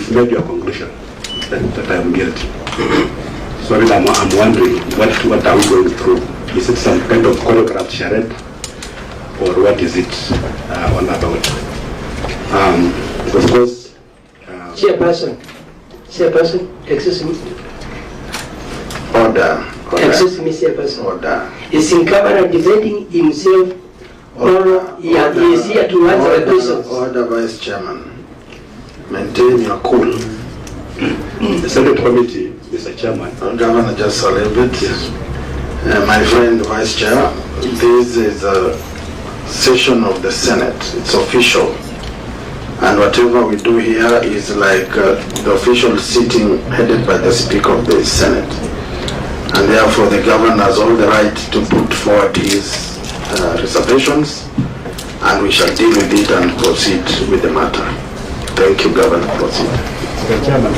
you've made your conclusion that I'm guilty. So I'm wondering what are we going through? Is it some kind of choreographed charade, or what is it all about? Of course. Chairperson, excuse me. Order. Excuse me, Chairperson. Order. Is in camera defending himself, or he is here to answer the questions? Order, Vice Chairman. Maintain your cool. The Senate Committee, Mr. Chairman. Governor, just a little bit. Yes. My friend, Vice Chair, this is a session of the Senate. It's official. And whatever we do here is like the official sitting headed by the Speaker of the Senate. And therefore the Governor has all the right to put forward his reservations, and we shall deal with it and proceed with the matter. Thank you, Governor. Proceed. Mr. Chairman,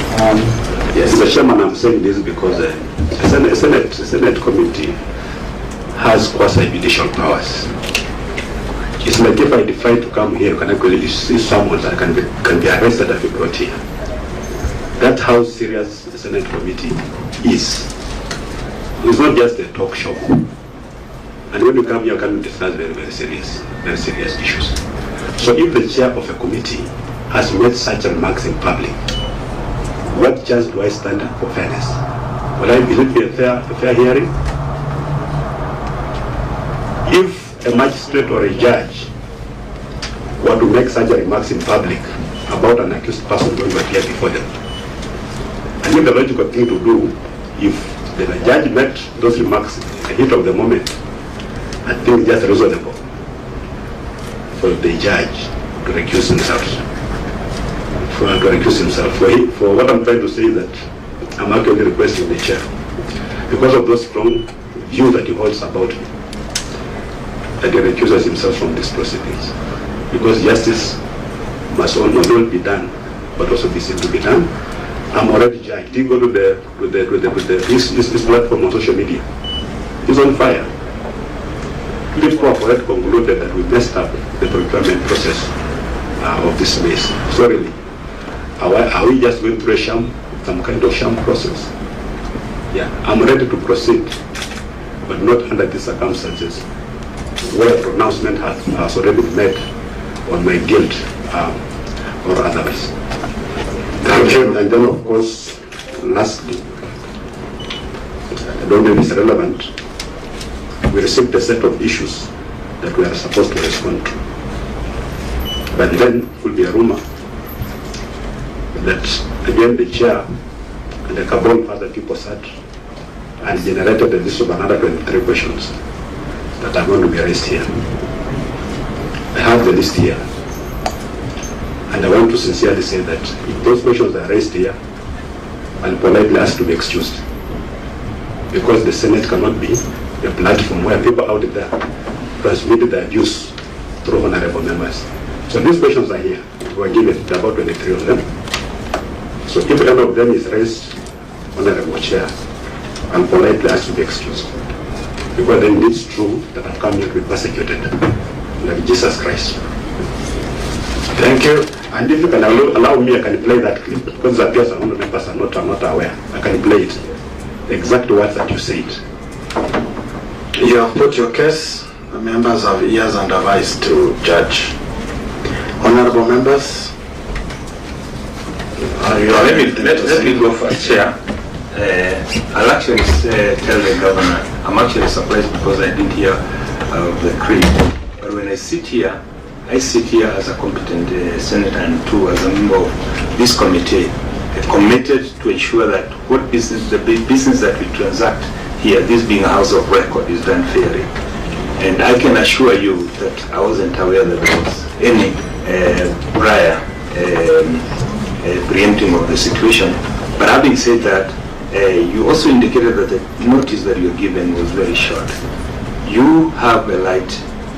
yes, Mr. Chairman, I'm saying this because the Senate Committee has quasi-judicial powers. It's like if I decide to come here, can actually see someone that can be arrested and be brought here. That's how serious the Senate Committee is. It's not just a talk show. And when you come here, you can discuss very serious issues. So if the chair of a committee has made such remarks in public, what chance do I stand for fairness? Will it be a fair hearing? If a magistrate or a judge were to make such remarks in public about an accused person going to appear before them, I think the logical thing to do, if the judge made those remarks in the heat of the moment, I think it's just reasonable for the judge to recuse himself. For what I'm trying to say is that I'm actually requesting the chair, because of those strong views that he holds about me, that he recuses himself from these proceedings. Because justice must not only be done, but also be seen to be done. I'm already judged. He go to this platform on social media. He's on fire. People have already concluded that we messed up the procurement process of this space. So really, are we just going through some kind of sham process? Yeah, I'm ready to proceed, but not under these circumstances where a pronouncement has already been made on my guilt or otherwise. Thank you. And then, of course, lastly, I don't know if it's relevant, we received a set of issues that we are supposed to respond to. But then it will be a rumor that again the chair and a couple of other people sat and generated a list of another 23 questions that are going to be raised here. I have the list here, and I want to sincerely say that if those questions are raised here, I'll politely ask to be excused, because the Senate cannot be a platform where people out there transmit the abuse through honorable members. So these questions are here. We are given about 23 of them. So if any of them is raised, honorable chair, I'll politely ask to be excused, because then it's true that I've come here to be persecuted like Jesus Christ. Thank you. And if you can allow me, I can play that clip, because it appears some members are not aware. I can play it. The exact words that you said. You have put your case. The members have ears and eyes to judge. Honorable members, let me go first, Chair. I'll actually tell the Governor, I'm actually surprised because I didn't hear the creed. But when I sit here as a competent senator, and too as a member of this committee, committed to ensure that the business that we transact here, this being a house of record, is done fairly. And I can assure you that I wasn't aware that there was any prior preempting of the situation. But having said that, you also indicated that the notice that you were given was very short. You have a right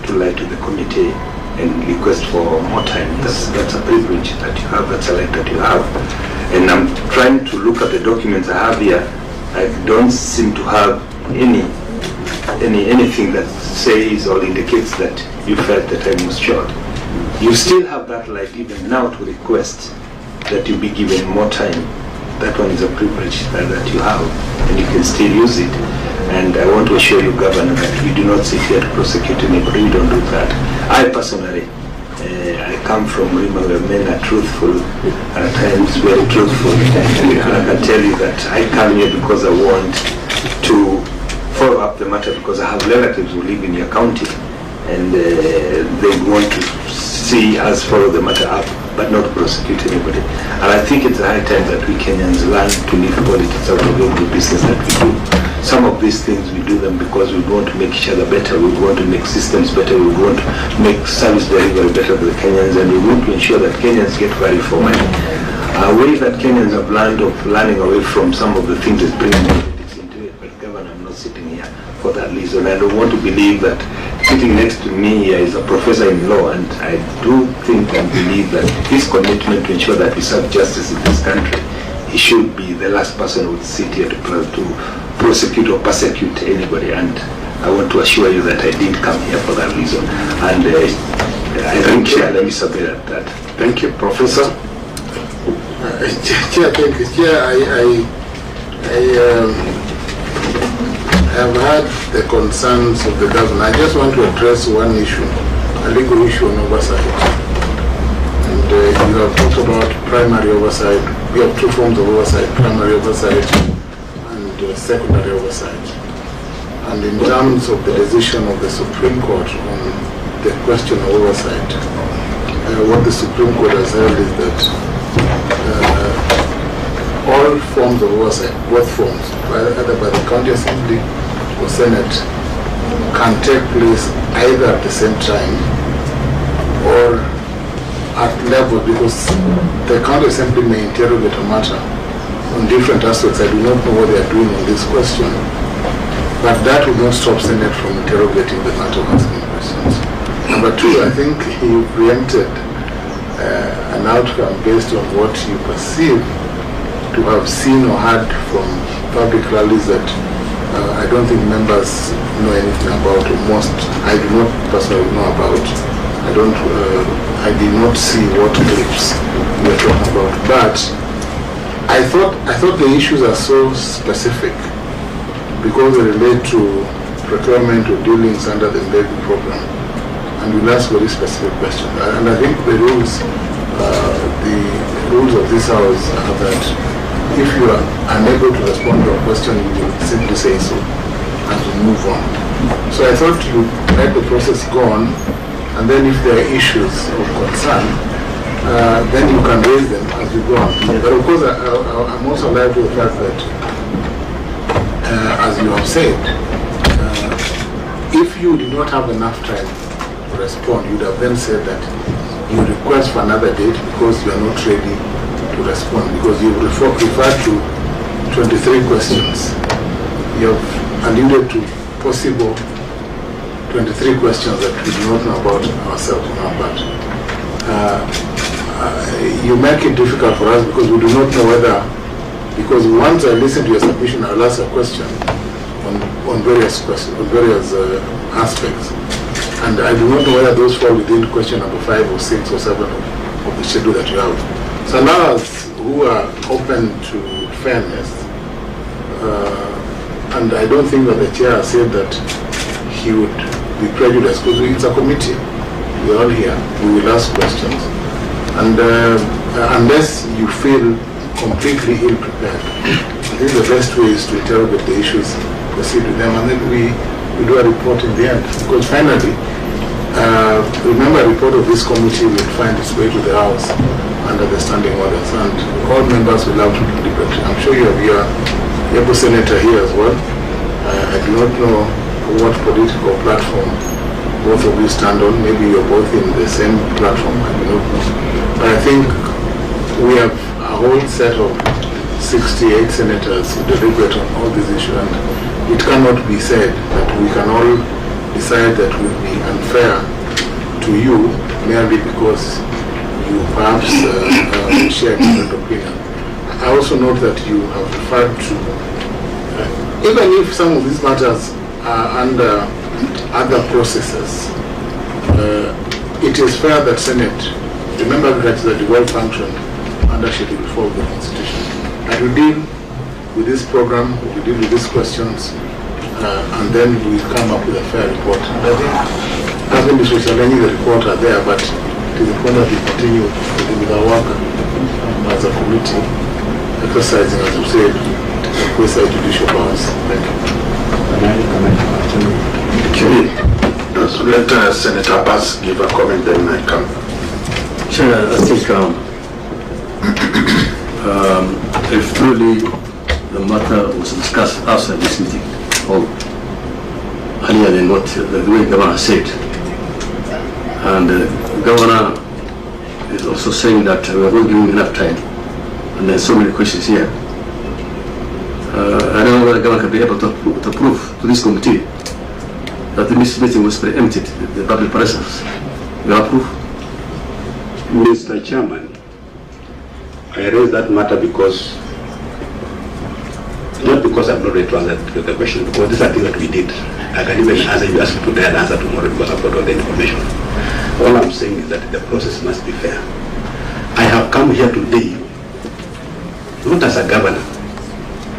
to lie to the committee and request for more time. That's a privilege that you have, that's a right that you have. And I'm trying to look at the documents I have here. I don't seem to have anything that says or indicates that you felt the time was short. You still have that right even now to request that you be given more time. That one is a privilege that you have, and you can still use it. And I want to assure you, Governor, that we do not sit here to prosecute anybody. We don't do that. I personally, I come from Rima where men are truthful, and at times very truthful. And I can tell you that I come here because I want to follow up the matter, because I have relatives who live in your county, and they want to see us follow the matter up, but not prosecute anybody. And I think it's high time that we Kenyans learn to leave politics out of every business that we do. Some of these things we do them because we want to make each other better, we want to make systems better, we want to make service delivery better for the Kenyans, and we want to ensure that Kenyans get value for money. Ways that Kenyans have learned of learning away from some of the things that bring politics into it, but Governor, I'm not sitting here for that reason. I don't want to believe that sitting next to me here is a professor in law, and I do think and believe that his commitment to ensure that we serve justice in this country, he should be the last person who would sit here to prosecute or persecute anybody. And I want to assure you that I didn't come here for that reason. And I think, let me submit that. Thank you, Professor. Chair, thank you. Chair, I have heard the concerns of the governor. I just want to address one issue, a legal issue on oversight. And you have talked about primary oversight. We have two forms of oversight, primary oversight and secondary oversight. And in terms of the decision of the Supreme Court on the question of oversight, what the Supreme Court has held is that all forms of oversight, both forms, either by the County Assembly or Senate, can take place either at the same time or at level, because the County Assembly may interrogate a matter on different aspects. I do not know what they are doing on this question, but that will not stop Senate from interrogating the matter of asking questions. Number two, I think you preempted an outcome based on what you perceive to have seen or heard from public rallies that I don't think members know anything about, or most I do not personally know about. I did not see what clips we are talking about. But I thought the issues are so specific because they relate to procurement or dealings under the levy program, and we'll ask very specific questions. And I think the rules of this house are that if you are unable to respond to a question, you will simply say so and we move on. So I thought you let the process go on, and then if there are issues of concern, then you can raise them as you go on. But of course, I'm also alive to the fact that, as you have said, if you did not have enough time to respond, you would have then said that you request for another date because you are not ready to respond, because you referred to 23 questions. You have alluded to possible 23 questions that we do not know about ourselves. You make it difficult for us because we do not know whether, because once I listen to your submission, I'll ask a question on various questions, on various aspects, and I do not know whether those fall within question number 5 or 6 or 7 of the schedule that you have. So now, who are open to fairness, and I don't think that the chair has said that he would be prejudiced, because it's a committee. We're all here. We will ask questions, and unless you feel completely ill-prepared, I think the best way is to interrogate the issues, proceed with them, and then we do a report in the end. Because finally, remember, a report of this committee will find its way to the House under the standing orders, and all members will have to deliberate. I'm sure you have your able senator here as well. I do not know what political platform both of you stand on. Maybe you're both in the same platform, I do not know. But I think we have a whole set of 68 senators who deliberate on all these issues, and it cannot be said that we can all decide that will be unfair to you merely because you perhaps share a different opinion. I also note that you have referred to, even if some of these matters are under other processes, it is fair that Senate, remember that it's a devolved function, and and actually will follow the Constitution. And we deal with this program, we deal with these questions, and then we come up with a fair report. And I think, as in the social the report are there, but it is important that we continue with our work as a committee, exercising, as you said, the judicial powers. Thank you. So let Senator Abbas give a comment, then I come. Sure, I think if truly the matter was discussed outside this meeting, or earlier than what the way Governor said, and the Governor is also saying that we are not giving enough time, and there's so many questions here. I don't know whether the Governor can be able to prove to this committee that this meeting was preempted, the public presence. You have proof? Mr. Chairman, I raised that matter because, not because I'm not ready to answer the question, because these are things that we did. I can even answer you, ask today and answer tomorrow because I've got all the information. All I'm saying is that the process must be fair. I have come here today, not as a governor,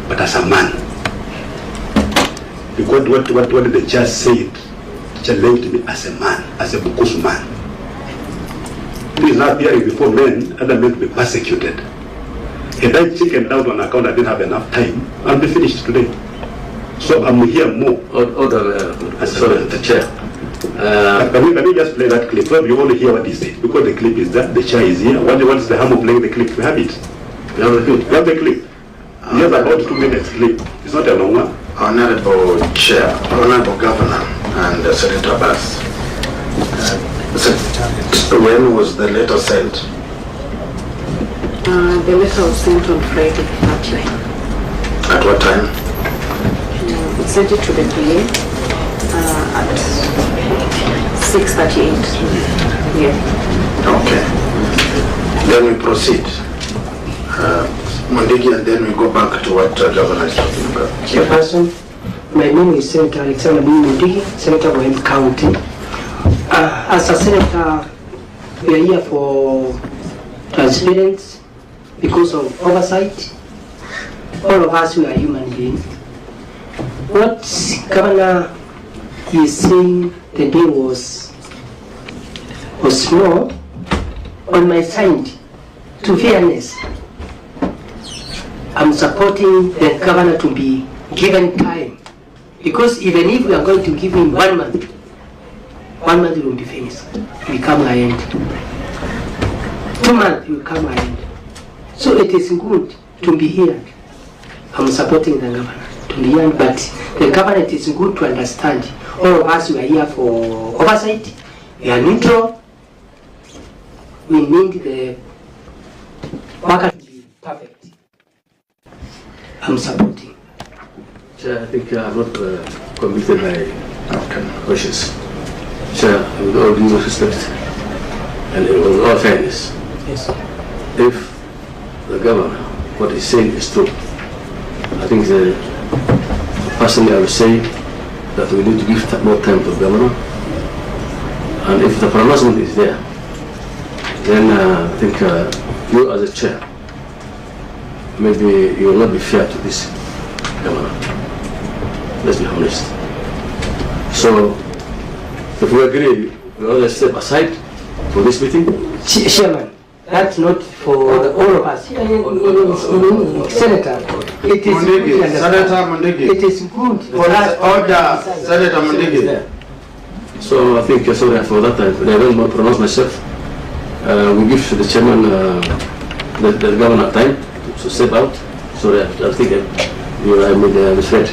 but as a man. Because what the judge said challenged me as a man, as a Bukusu man. Please not appearing before men, other men to be persecuted. If I chickened out on account I didn't have enough time, I'll be finished today. So I'm here more. Sorry, the chair. Can we just play that clip? Well, you only hear what he said. Because the clip is there, the chair is here. What is the harm of playing the clip? We have it. We have the clip. He has about 2 minutes clip. It's not a long one. Honorable Chair, Honorable Governor, and Senator Abbas. When was the letter sent? The letter was sent on Friday at 9. At what time? We sent it to the PA at 6:38. Yeah. Okay. Then we proceed. Mondegi, and then we go back to what Governor is talking about. Chairperson, my name is Senator Alexander Mundigi, Senator of Wayne County. As a senator, we are here for transparency because of oversight. All of us, we are human beings. What Governor is saying today was more on my side. To fairness, I'm supporting the governor to be given time, because even if we are going to give him 1 month, 1 month will be finished. We come ahead. 2 months will come ahead. So it is good to be here. I'm supporting the governor to be here, but the government is good to understand. All of us, we are here for oversight. We are neutral. We need the worker to be perfect. I'm supporting. Chair, I think I'm not committed by questions. Chair, with all due respect and with all fairness, Yes. if the governor, what he's saying is true, I think personally I would say that we need to give more time to the governor. And if the pronouncement is there, then I think you as a chair, maybe you will not be fair to this governor. Let's be honest. So, if we agree, we will step aside for this meeting. Chairman, that's not for all of us. Senator, it is Mondegi, good. Senator Mondegi. It is good for us. Order, Senator Mondegi. So I think sorry for that. I don't pronounce myself. We give the chairman, the governor time to step out. Sorry, I think I made a mistake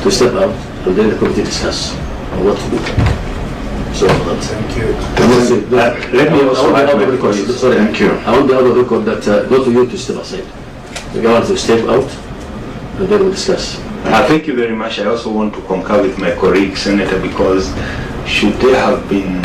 to step out, and then the committee discuss on what to do. So Thank you. let me also add my record. Sorry, Thank you. I want the other record that not to you to step aside. The governor to step out, and then we discuss. Thank you very much. I also want to concur with my colleague, Senator, because should there have been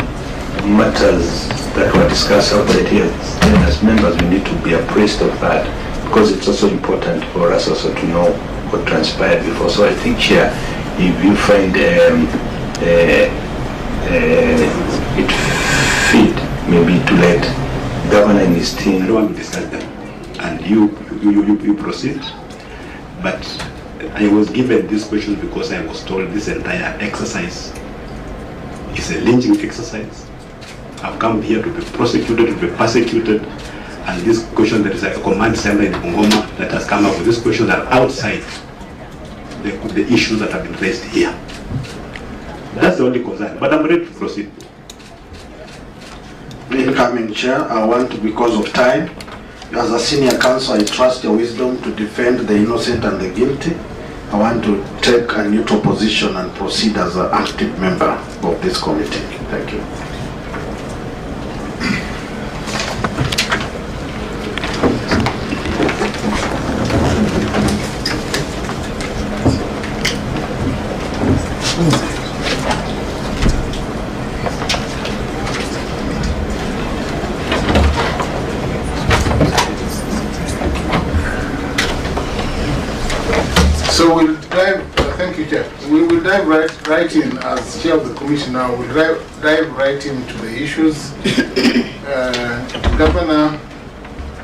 matters that were discussed outside here, then as members we need to be appraised of that, because it's also important for us also to know what transpired before. So I think, Chair, if you find it fit maybe to let Governor and his team. I don't want to discuss them. and you proceed. But I was given this question because I was told this entire exercise is a lynching exercise. I've come here to be prosecuted, to be persecuted, and this question, there is a command center in Bungoma that has come up with this question that are outside the issues that have been raised here. That's the only concern, but I'm ready to proceed. Incoming Chair, I want to, because of time, as a senior counsel, I trust your wisdom to defend the innocent and the guilty. I want to take a neutral position and proceed as an active member of this committee. Thank you. So we'll dive, thank you, Chair. We will dive right in, as Chair of the Commission now, we'll dive right into the issues. Governor,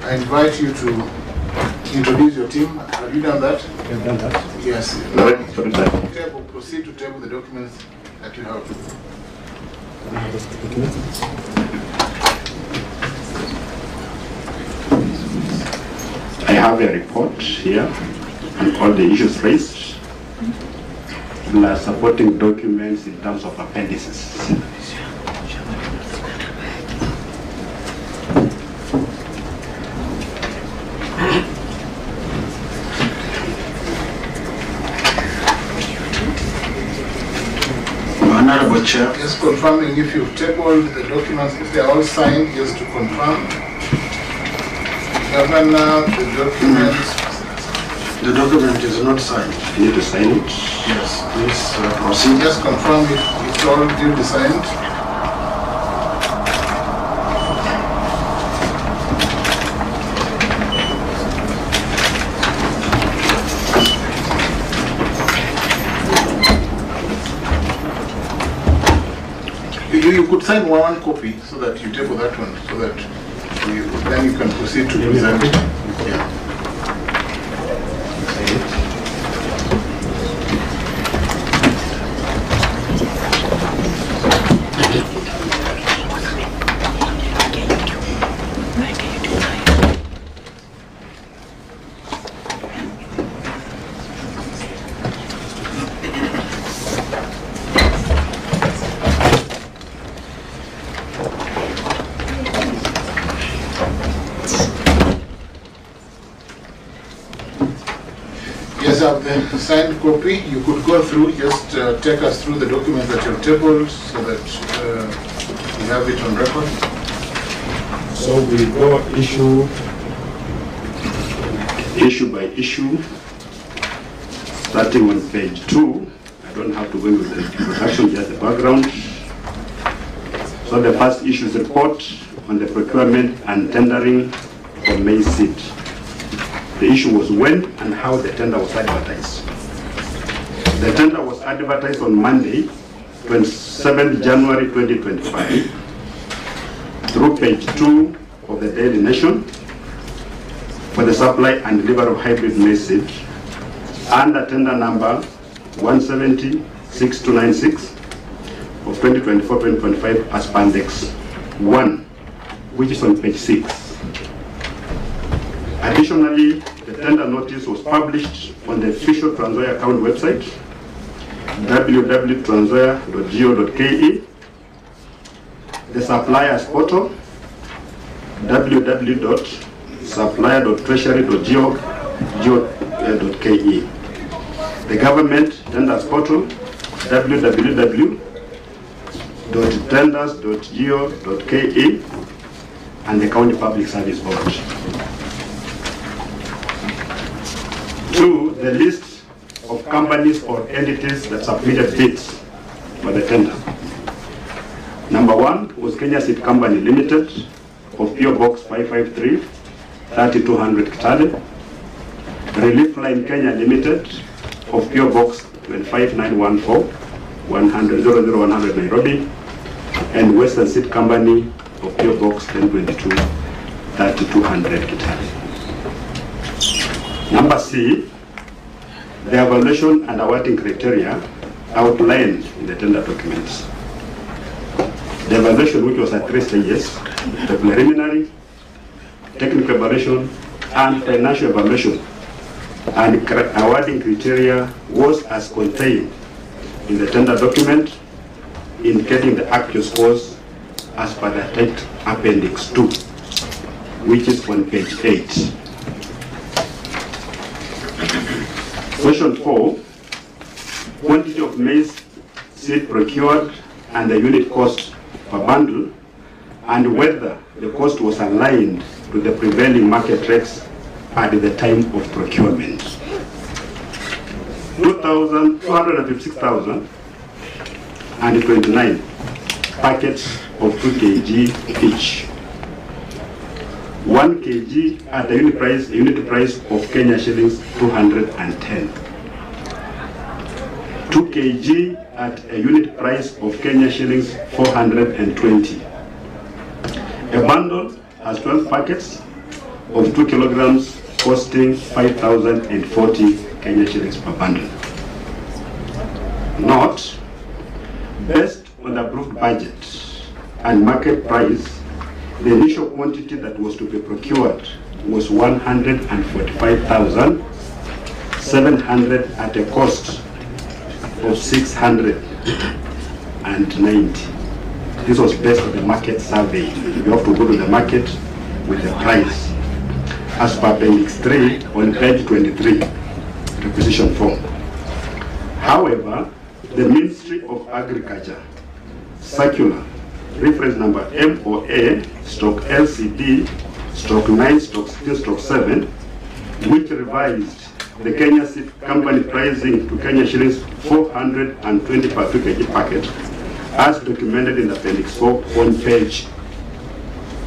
I invite you to introduce your team. Have you done that? I've done that. Yes. Table. Proceed to table the documents that you have. I have a report here on all the issues raised, plus supporting documents in terms of appendices. Honorable Chair. Just confirming if you've tabled the documents, if they are all signed, just to confirm. Governor, the documents. The document is not signed. You need to sign it. Yes, please proceed. Just confirm if it's all duly signed. You could sign one copy so that you table that one, so that then you can proceed to present it. Yeah. Yes, I have the signed copy. You could go through, just take us through the documents that you've tabled so that we have it on record. So we go issue by issue, starting on page 2. I don't have to go into the introduction, just the background. So the first issue is a report on the procurement and tendering for maize seed. The issue was when and how the tender was advertised. The tender was advertised on Monday, 27th January 2025, through page 2 of the Daily Nation for the supply and delivery of hybrid maize seed under tender number 170-6296 of 2024-2025 as Appendix 1, which is on page 6. Additionally, the tender notice was published on the official Trans Nzoia account website, www.transnzoia.go.ke, the suppliers portal, www.supplier.treasury.go.ke, the government tenders portal, www.tenders.go.ke, and the County Public Service Board. 2, the list of companies or entities that submitted bids for the tender. Number 1 was Kenya Seed Company Limited of PO Box 553, 3200 Kitale. Relief Line Kenya Limited of PO Box 25914, 100 Nairobi. And Western Seed Company of PO Box 1022, 3200 Kitale. Number C, the evaluation and awarding criteria outlined in the tender documents. The evaluation, which was at 3 stages, the preliminary, technical evaluation, and financial evaluation, and awarding criteria was as contained in the tender document, indicating the actual scores as per the attached Appendix 2, which is on page 8. Question 4, quantity of maize seed procured and the unit cost per bundle, and whether the cost was aligned to the prevailing market rates at the time of procurement. 256,029 packets of 2 kg each. 1 kg at the unit price of Kenya shillings 210. 2 kg at a unit price of Kenya shillings 420. A bundle has 12 packets of 2 kilograms costing 5,040 Kenya shillings per bundle. Note, based on the approved budget and market price, the initial quantity that was to be procured was 145,700 at a cost of 690. This was based on the market survey. You have to go to the market with the price as per Appendix 3 on page 23, requisition form. However, the Ministry of Agriculture circular reference number MOA/LCD/9/16/7, which revised the Kenya Seed Company pricing to Kenya shillings 420 per 2 kg packet, as documented in Appendix 4 on page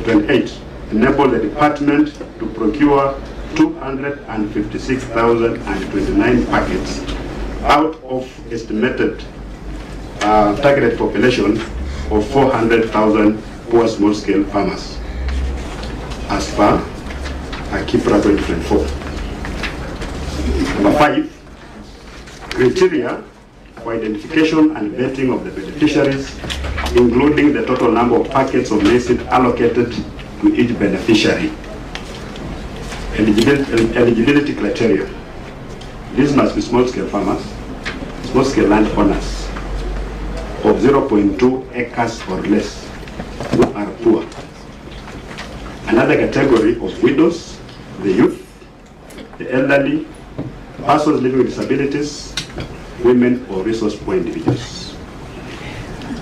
28, enabled the department to procure 256,029 packets out of estimated targeted population of 400,000 poor small-scale farmers, as per Akipra 2024. Number 5, criteria for identification and vetting of the beneficiaries, including the total number of packets of maize seed allocated to each beneficiary. Eligibility criteria. These must be small-scale farmers, small-scale landowners of 0.2 acres or less who are poor. Another category of widows, the youth, the elderly, persons living with disabilities, women or resource poor individuals.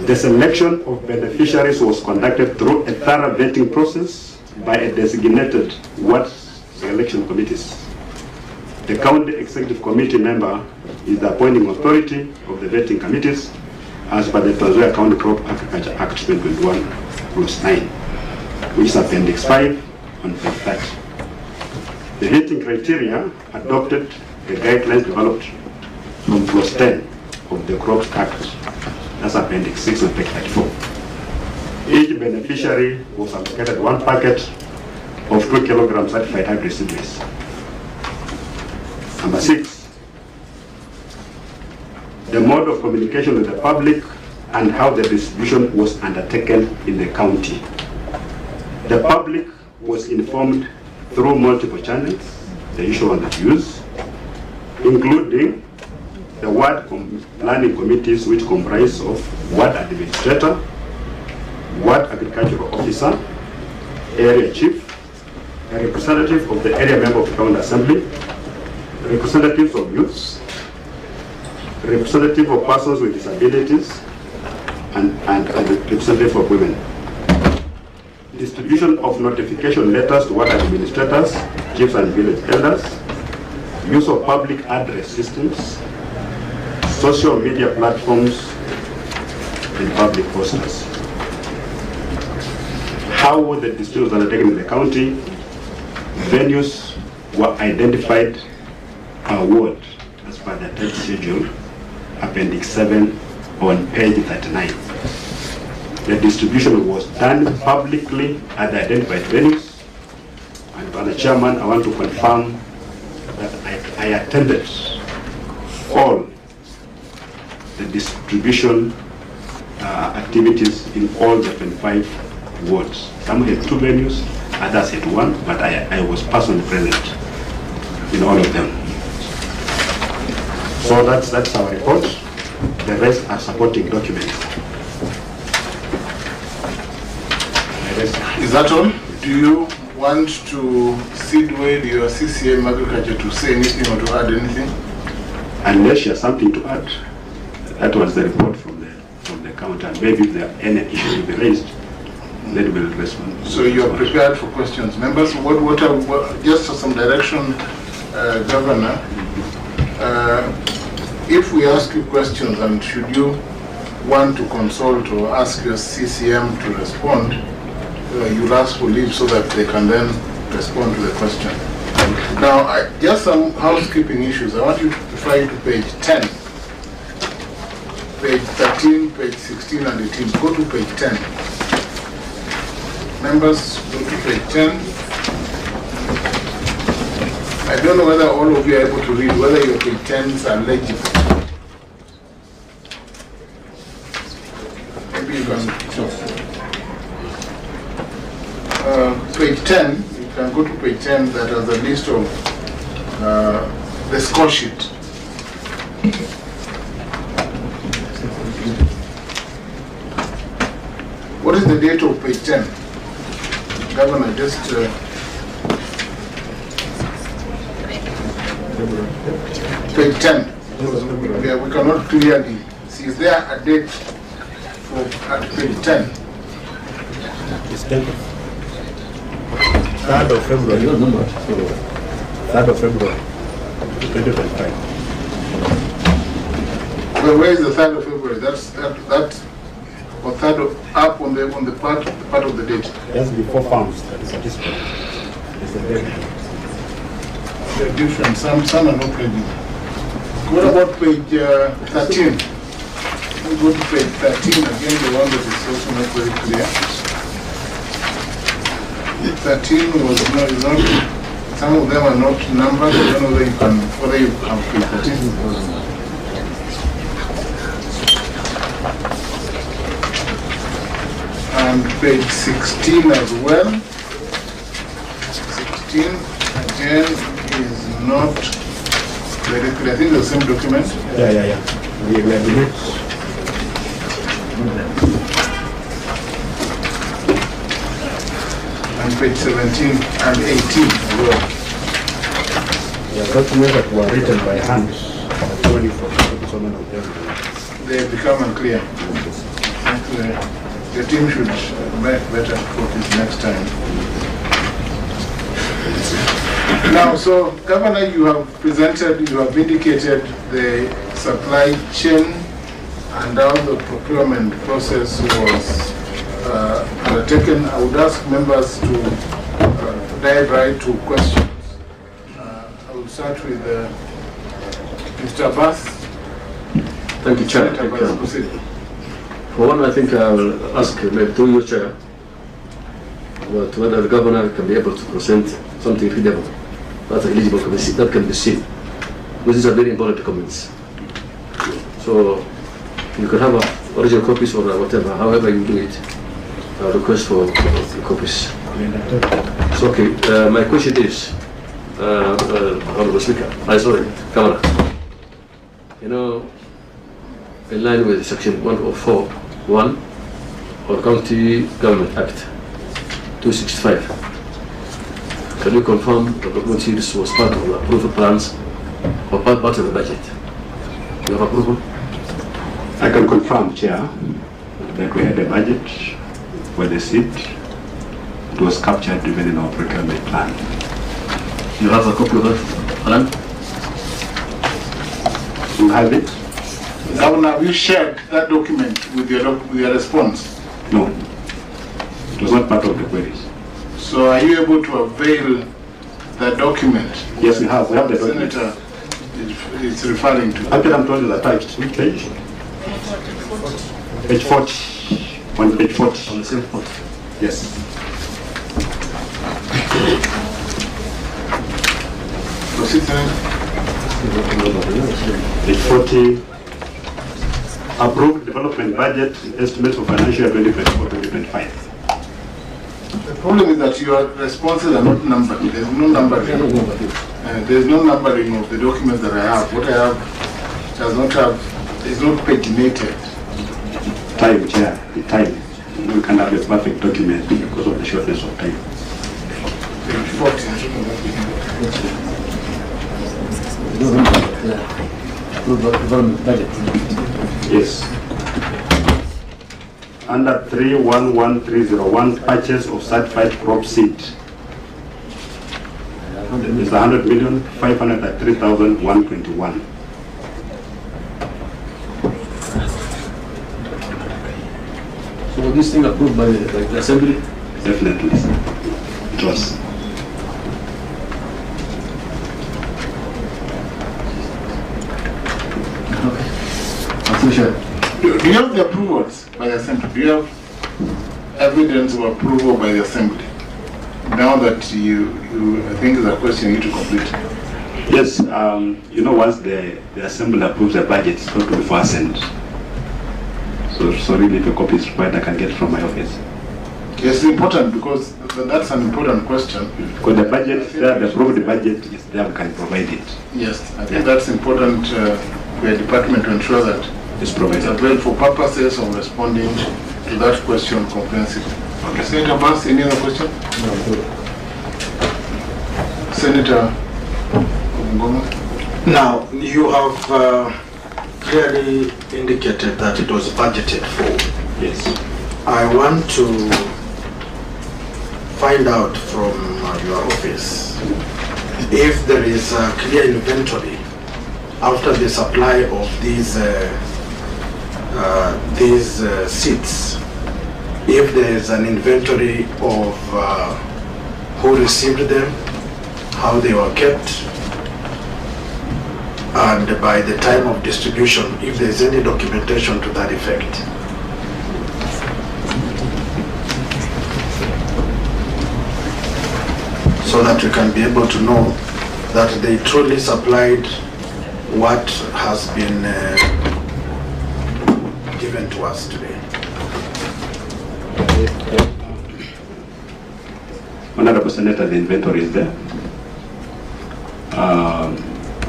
The selection of beneficiaries was conducted through a thorough vetting process by a designated ward selection committees. The county executive committee member is the appointing authority of the vetting committees as per the Trans Nzoia County Crop Agriculture Act 2021, Clause 9, which is Appendix 5 on page 30. The vetting criteria adopted the guidelines developed from Clause 10 of the Crops Act, that's Appendix 6 on page 34. Each beneficiary was allocated 1 packet of 2 kilograms certified hybrid seed maize. Number 6, the mode of communication with the public and how the distribution was undertaken in the county. The public was informed through multiple channels, the usual one that use, including the ward planning committees, which comprise of ward administrator, ward agricultural officer, area chief, a representative of the area member of the county assembly, representatives of youths, representative of persons with disabilities, and representative of women. Distribution of notification letters to ward administrators, chiefs and village elders, use of public address systems, social media platforms, and public posters. How were the distributions undertaken in the county? Venues were identified per ward as per the attached schedule, Appendix 7 on page 39. The distribution was done publicly at the identified venues, and by the chairman, I want to confirm that I attended all the distribution activities in all the 25 wards. Some had 2 venues, others had 1, but I was personally present in all of them. So that's our report. The rest are supporting documents. Is that all? Do you want to cede with your CCM Agriculture to say anything or to add anything? Unless you have something to add, that was the report from the counter. Maybe if there are any issues to be raised, then we'll respond. So you are prepared for questions. Members, what just for some direction, Governor, if we ask you questions and should you want to consult or ask your CCM to respond, you'll ask for leave so that they can then respond to the question. Now, just some housekeeping issues. I want you to refer you to page 10, page 13, page 16 and 18. Go to page 10. Members, go to page 10. I don't know whether all of you are able to read, whether your page 10s are legible. Maybe you can. Page 10, you can go to page 10 that has a list of the score sheet. What is the date of page 10? Governor, just page 10. We cannot clearly see. Is there a date at page 10? It's 10th. 3rd of February. 3rd of February, 2025. Well, where is the 3rd of February? That's or 3rd of, up on the part of the date. That's before farms that is satisfied. It's the date. They're different. Some are not ready. What about page 13? We go to page 13 again, the one that is also not very clear. 13 was not, some of them are not numbered. I don't know whether you have page 13. And page 16 as well. 16 again is not very clear. I think the same document. Yeah. We have met. And page 17 and 18 as well. Yeah, documents that were written by hand. Only for so many of them. They become unclear. The team should make better copies next time. Now, so Governor, you have presented, you have indicated the supply chain and how the procurement process was undertaken. I would ask members to dive right to questions. I will start with Mr. Abbas. Thank you, Chair. Mr. Abbas, proceed. For one, I think I will ask, maybe through your Chair, about whether the Governor can be able to present something readable, that's eligible that can be seen. Because these are very important documents. So you can have original copies or whatever, however you do it. I request for the copies. So, okay, my question is, Honorable Speaker, sorry, Governor. You know, in line with Section 104(1) of County Government Act 265, can you confirm the document series was part of the approval plans or part of the budget? You have approval? I can confirm, Chair, that we had a budget for the seat. It was captured even in our procurement plan. You have a copy of that plan? You have it? Governor, have you shared that document with your response? No. It was not part of the queries. So are you able to avail that document? Yes, we have. We have the document. Senator is referring to. Actually, I'm told it's attached. Which page? Page 40. On page 40. On the same point. Yes. Proceed, Senator. Page 40. Approved development budget estimates for financial year 2024-2025. The problem is that your responses are not numbered. There's no numbering. There's no numbering of the documents that I have. What I have does not have, is not paginated. Time, Chair, the time. We can have a perfect document because of the shortness of time. Page 40. Yes. Under 311301, purchase of certified crop seed. It's 100,503,121. So was this thing approved by the Assembly? Definitely. It was. Do you have the approvals by the Assembly? Do you have evidence of approval by the Assembly? Now that you I think is a question you need to complete. Yes, once the Assembly approves the budget, it's going to be fastened. So really, if a copy is required, I can get it from my office. Yes, it's important because that's an important question. Because the budget, the approved budget is there, we can provide it. Yes, I think that's important for your department to ensure that It's provided. it's available for purposes of responding to that question comprehensively. Okay, Senator Bass, any other question? No. Senator Ngoma? Now, you have clearly indicated that it was budgeted for. Yes. I want to find out from your office if there is a clear inventory after the supply of these seats, if there is an inventory of who received them, how they were kept, and by the time of distribution, if there is any documentation to that effect. So that we can be able to know that they truly supplied what has been given to us today. Honorable Senator, the inventory is there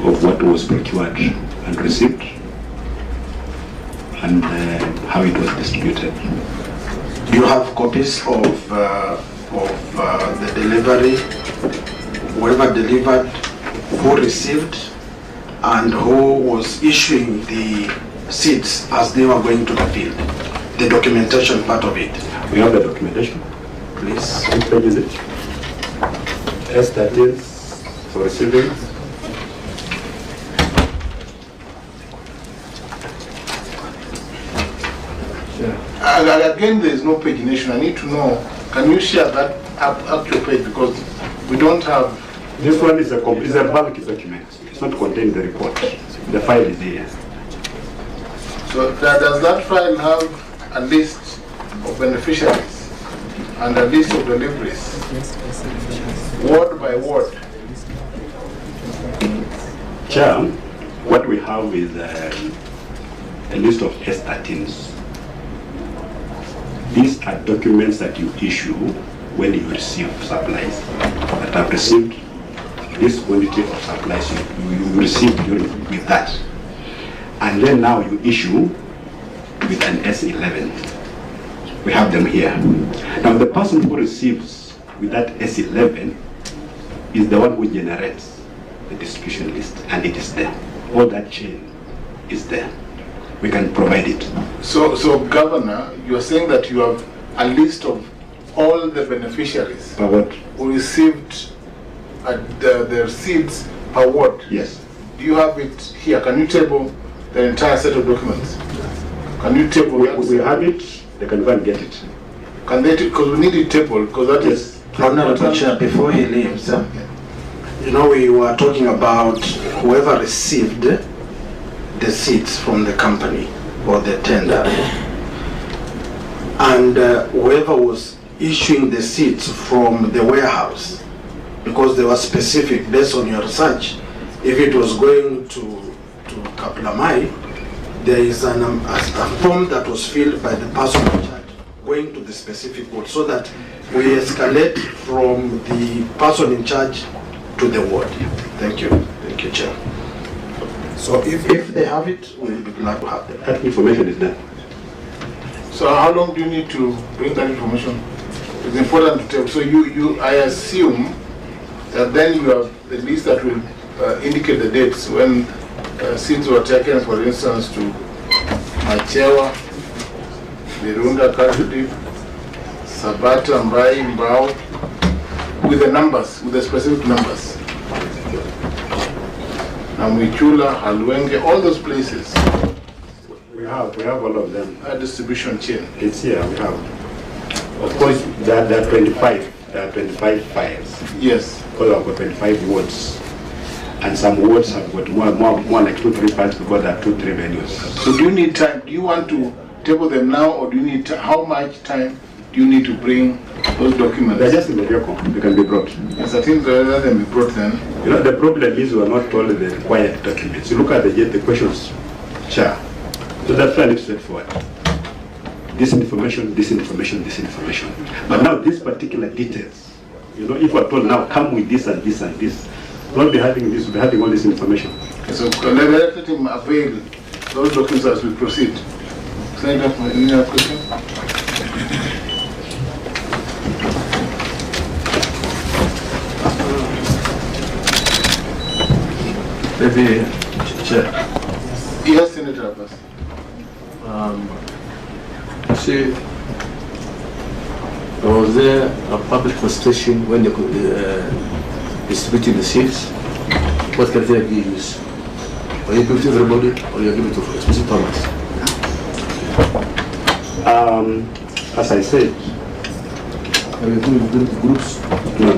of what was procured and received and how it was distributed. You have copies of the delivery, whoever delivered, who received, and who was issuing the seats as they were going to the field. The documentation part of it. We have the documentation. Please. Which page is it? S13 for receiving. Again, there is no pagination. I need to know, can you share that actual page, because we don't have... This one is a bulk document. It's not contained in the report. The file is here. So does that file have a list of beneficiaries and a list of deliveries, word by word? Chair, what we have is a list of S13s. These are documents that you issue when you receive supplies. That have received this quantity of supplies you receive with that. And then now you issue with an S11. We have them here. Now the person who receives with that S11 is the one who generates the distribution list, and it is there. All that chain is there. We can provide it. So Governor, you are saying that you have a list of all the beneficiaries who received their seeds per ward? Yes. Do you have it here? Can you table the entire set of documents? Can you table that? We have it. They can go and get it. Can they? Because we need it table. Because that is. Honorable Chair, before he leaves, we were talking about whoever received the seats from the company or the tender, and whoever was issuing the seats from the warehouse, because they were specific based on your research. if it was going to Kaplamai, there is a form that was filled by the person in charge going to the specific ward, so that we escalate from the person in charge to the ward. Thank you, Chair. So if they have it, we'll be glad to have them. That information is there. So how long do you need to bring that information? It's important to tell. So I assume that then you have the list that will indicate the dates when seats were taken, for instance, to Machewa, Virunga, Kashudi, Sabata, Mbai, Mbao, with the numbers, with the specific numbers. Namwichula, Halwenge, all those places. We have all of them. A distribution chain. It's here, we have. Of course, there are 25 files. Yes. Because I've got 25 wards. And some wards have got more like 2-3 files because there are 2-3 venues. So do you need time? Do you want to table them now, or do you need how much time do you need to bring those documents? They're just in the vehicle. They can be brought. Yes, I think rather than be brought then. You know, the problem is we are not told the required documents. You look at the questions, Chair. So that's fairly straightforward. This information, this information, this information. But now these particular details, you know, if we're told now come with this and this and this, we'll be having this, we'll be having all this information. Okay, so let him avail those documents as we proceed. Senator, any other question? Maybe, Chair. Yes, Senator Abbas. See, was there a public consultation when they distributing the seats? What criteria do you use? Are you give it to everybody, or you give it to specific farmers? As I said, Are you doing groups? No.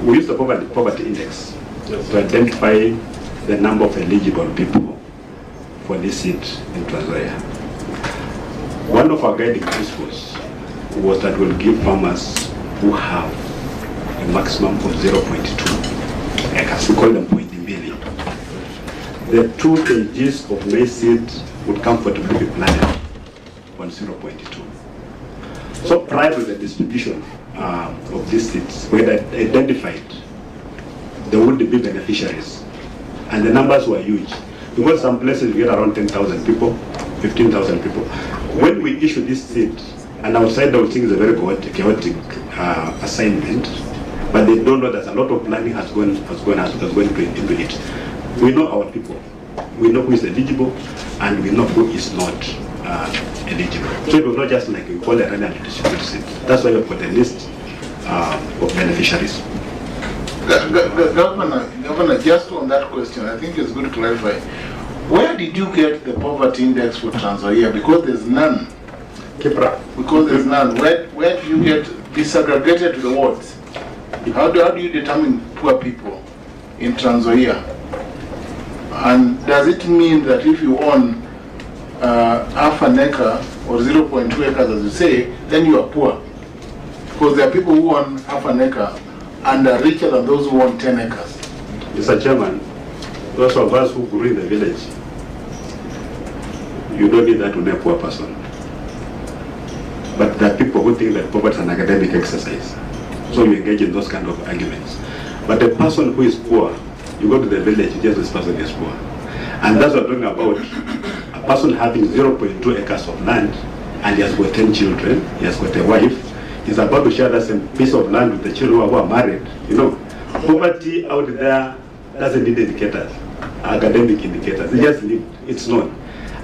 We use the poverty index to identify the number of eligible people for this seat in Tanzania. One of our guiding principles was that we'll give farmers who have a maximum of 0.2 acres. We call them point mbili. The 2 kgs of maize seed would comfortably be planted on 0.2. So prior to the distribution of these seeds, we had identified the would-be beneficiaries, and the numbers were huge. Because some places we get around 10,000 people, 15,000 people. When we issue this seed, and outside they will think it's a very chaotic assignment, but they don't know that a lot of planning has gone into it. We know our people, we know who is eligible, and we know who is not eligible. So it was not just like we call it and distribute seed. That's why we've got a list of beneficiaries. Governor, just on that question, I think it's good to clarify. Where did you get the poverty index for Tanzania? Because there's none. Kipra. Because there's none. Where do you get disaggregated to the wards? How do you determine poor people in Tanzania? And does it mean that if you own half an acre or 0.2 acres, as you say, then you are poor? Because there are people who own half an acre and are richer than those who own 10 acres. Mr. Chairman, those of us who grew in the village, you don't need that to be a poor person. But there are people who think that poverty is an academic exercise. So you engage in those kind of arguments. But the person who is poor, you go to the village, you just this person is poor. And that's what we're talking about. A person having 0.2 acres of land, and he has got 10 children, he has got a wife, he's about to share that same piece of land with the children who are married. You know, poverty out there doesn't need indicators, academic indicators. They just live, it's known.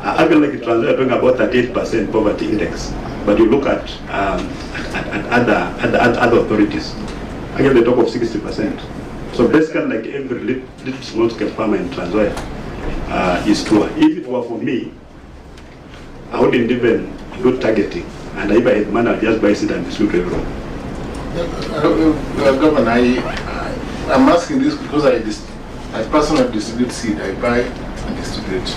I feel like it's talking about 38% poverty index, but you look at other authorities, again they talk of 60%. So basically, like every little small-scale farmer in Tanzania is poor. If it were for me, I wouldn't even do targeting, and if I had money, I'd just buy it and distribute to everyone. Governor, I'm asking this because I personally distribute seed. I buy and distribute.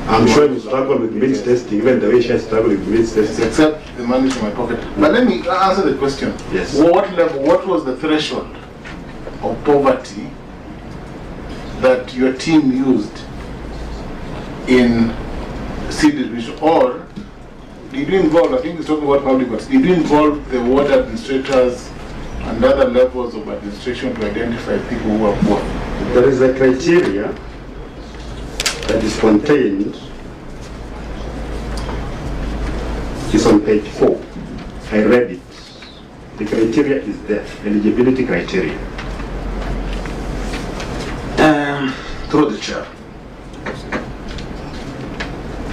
I'm sure you struggle with meat testing, even the way she struggle with meat testing. Except the money from my pocket. But let me answer the question. Yes. What was the threshold of poverty that your team used in seed distribution, or did you involve, I think he's talking about public works, did you involve the ward administrators and other levels of administration to identify people who are poor? There is a criteria that is contained. It's on page 4. I read it. The criteria is there, eligibility criteria. Through the chair,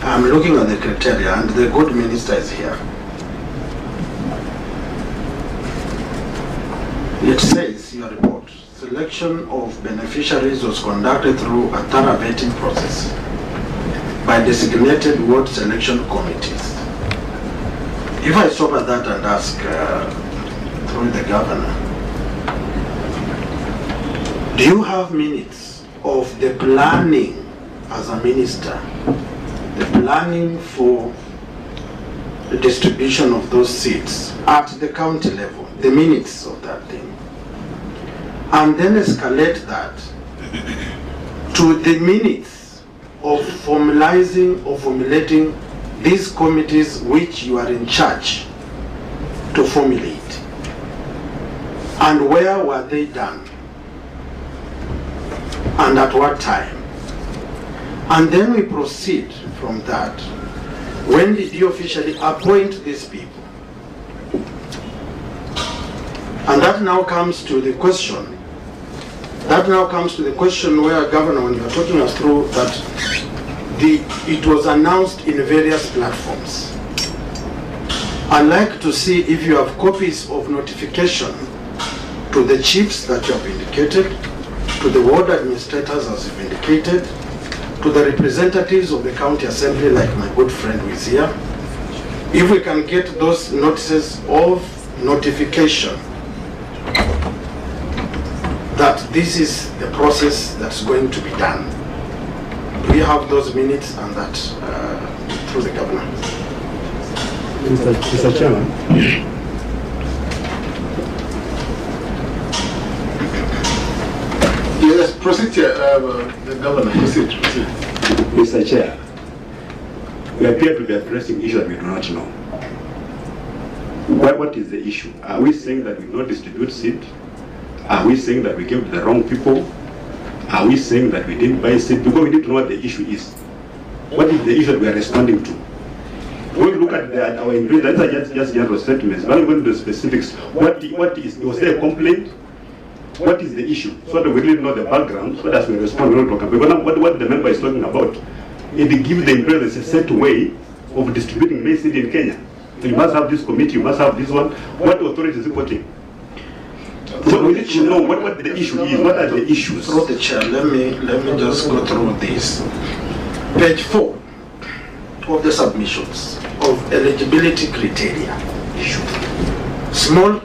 I'm looking at the criteria, and the good minister is here. It says, your report, selection of beneficiaries was conducted through a thorough vetting process by designated ward selection committees. If I stop at that and ask through the governor, do you have minutes of the planning as a minister, the planning for the distribution of those seats at the county level, the minutes of that thing, and then escalate that to the minutes of formalizing or formulating these committees which you are in charge to formulate? And where were they done? And at what time? And then we proceed from that. When did you officially appoint these people? And that now comes to the question. Where, Governor, when you are talking us through that, it was announced in various platforms. I'd like to see if you have copies of notification to the chiefs that you have indicated, to the ward administrators as you've indicated, to the representatives of the county assembly like my good friend who is here. If we can get those notices of notification that this is the process that's going to be done. We have those minutes and that through the governor. Mr. Chairman. Yes, proceed, the governor, proceed. Mr. Chair, we appear to be addressing issues that we do not know. What is the issue? Are we saying that we don't distribute seed? Are we saying that we gave to the wrong people? Are we saying that we didn't buy seed? Because we need to know what the issue is. What is the issue that we are responding to? When we look at our ingredients, these are just general statements. When we go into the specifics, what is, was there a complaint? What is the issue? So that we really know the background, so that we respond when we talk about what the member is talking about. It gives the employers a set way of distributing maize seed in Kenya. So you must have this committee, you must have this one. What authority is reporting? So we need to know what the issue is. What are the issues? Through the chair, let me just go through this. Page 4 of the submissions of eligibility criteria. Small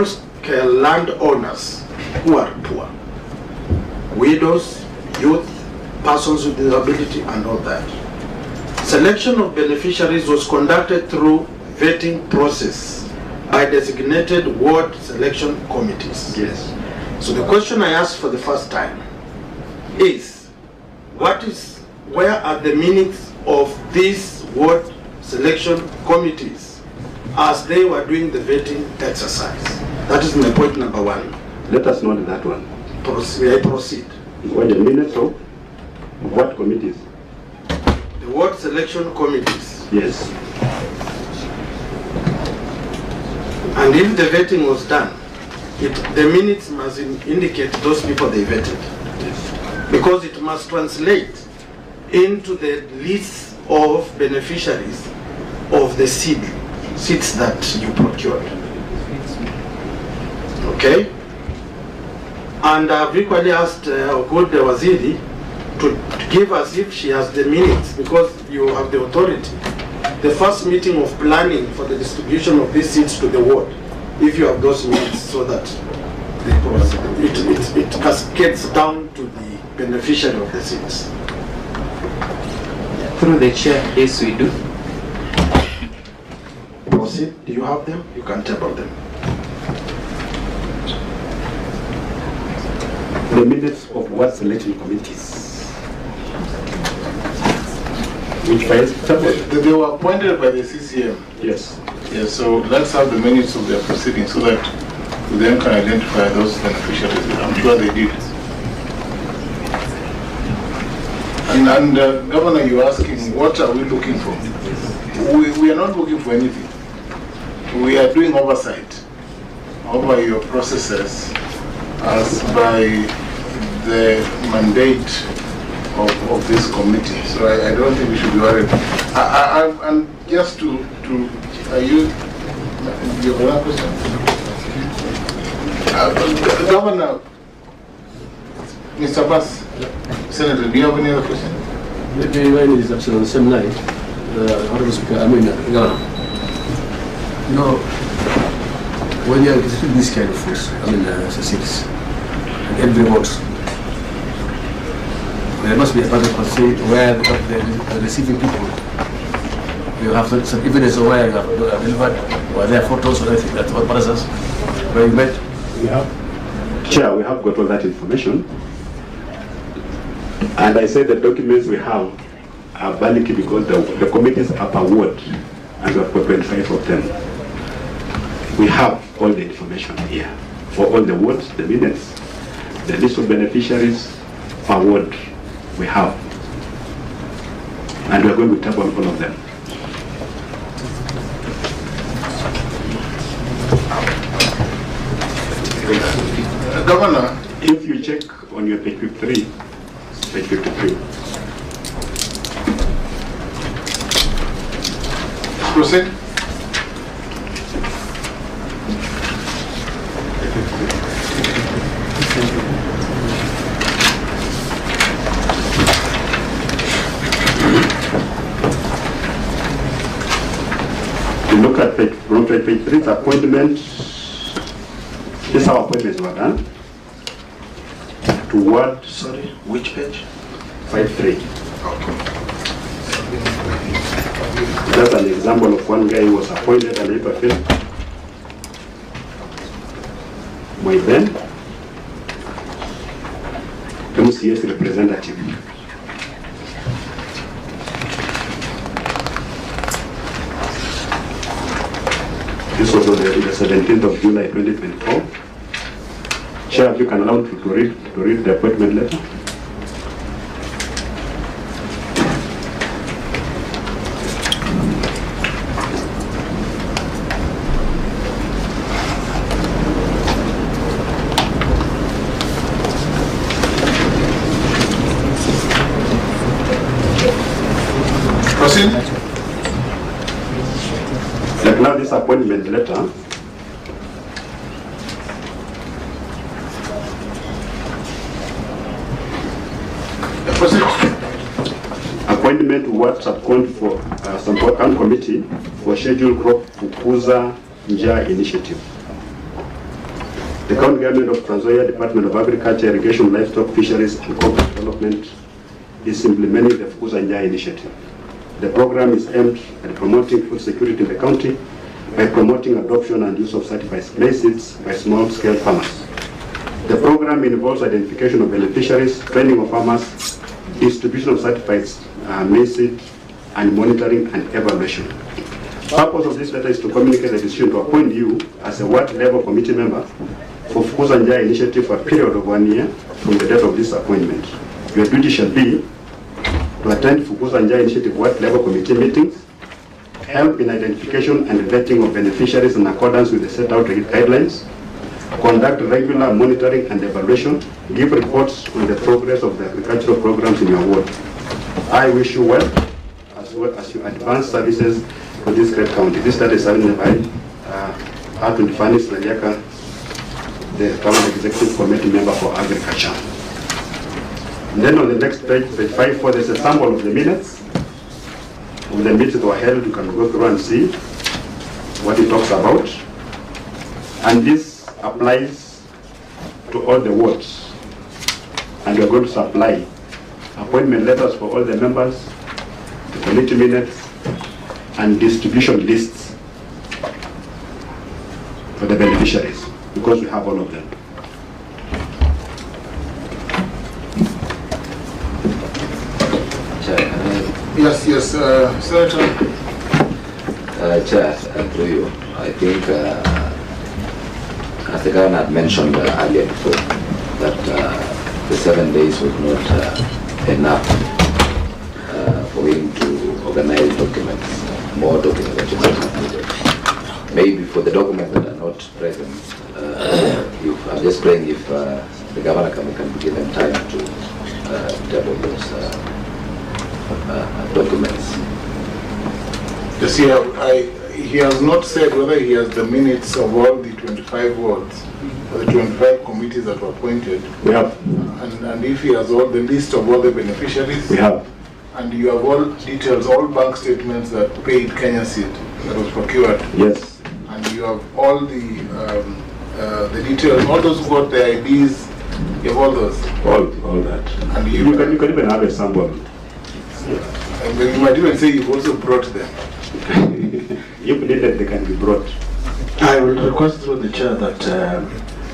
scale landowners who are poor, widows, youth, persons with disability, and all that. Selection of beneficiaries was conducted through vetting process by designated ward selection committees. Yes. So the question I asked for the first time is, where are the minutes of these ward selection committees as they were doing the vetting exercise? That is my point number 1. Let us note that one. I proceed. What the minutes of what committees? The ward selection committees. Yes. And if the vetting was done, the minutes must indicate those people they vetted. Yes. Because it must translate into the list of beneficiaries of the seats that you procured. Okay? And I've equally asked good Waziri to give us, if she has the minutes, because you have the authority, the first meeting of planning for the distribution of these seats to the ward, if you have those minutes, so that it cascades down to the beneficiary of the seats. Through the chair, yes we do. Proceed. Do you have them? You can table them. the minutes of what selection committees? Which files? They were appointed by the CCM. Yes. Yes, so let's have the minutes of their proceedings so that we then can identify those beneficiaries. I'm sure they did. And Governor, you're asking, what are we looking for? We are not looking for anything. We are doing oversight over your processes as by the mandate of this committee. So I don't think we should be worried. And just to are you have another question? Governor, Mr. Bass, Senator, do you have any other question? Maybe mine is actually on the same line. Honorable Speaker, Governor. You know, when you are executing this kind of force, statistics, and every vote, there must be a part of policy where the receiving people, you have some evidence of where you have delivered, or there are photos or anything, that's what process, where you met. Chair, we have got all that information. And I say the documents we have are valid because the committees are per ward, and we have got 25 of them. We have all the information here for all the wards, the minutes, the list of beneficiaries per ward we have. And we are going to tap on all of them. Governor, if you check on your page 53, proceed. You look at page 3, it's appointment. This is how appointments were done. To ward. Sorry, which page? 53. Okay. That's an example of one guy who was appointed and later failed. My then MCS representative. This was on the 17th of July 2024. Chair, if you can allow to read the appointment letter. Proceed. Like now this appointment letter, appointment to what subcon for subcon committee for scheduled crop Fukuza Nja initiative. The county government of Trans Nzoia Department of Agriculture, Irrigation, Livestock, Fisheries and Corporate Development is implementing the Fukuza Nja initiative. The program is aimed at promoting food security in the county by promoting adoption and use of certified maize seeds by small-scale farmers. The program involves identification of beneficiaries, training of farmers, distribution of certified maize seed, and monitoring and evaluation. The purpose of this letter is to communicate the decision to appoint you as a ward-level committee member for Fukuza Nja initiative for a period of 1 year from the date of this appointment. Your duty shall be to attend Fukuza Nja initiative ward-level committee meetings, help in identification and vetting of beneficiaries in accordance with the set out guidelines, conduct regular monitoring and evaluation, give reports on the progress of the agricultural programs in your ward. I wish you well as you advance services for this great county. This letter is signed by Arthur Fanis Laliaka, the County Executive Committee member for Agriculture. And then on the next page, page 54, there's a sample of the minutes. Of the meetings that were held, you can go through and see what it talks about. And this applies to all the wards. And we're going to supply appointment letters for all the members, the committee minutes, and distribution lists for the beneficiaries, because we have all of them. Yes, Senator. Chair, through you, I think, as the governor had mentioned earlier before, that the 7 days was not enough for him to organize documents, more documents that are needed. Maybe for the documents that are not present, I'm just praying if the governor can be given time to table those documents. Yes, he has not said whether he has the minutes of all the 25 wards or the 25 committees that were appointed. We have. And if he has all the list of all the beneficiaries. We have. And you have all details, all bank statements that paid Kenya Seed that was procured. Yes. And you have all the details, all those who got the IDs, you have all those. All that. And you can even have a sample. And then you might even say you've also brought them. If needed, they can be brought. I will request through the chair that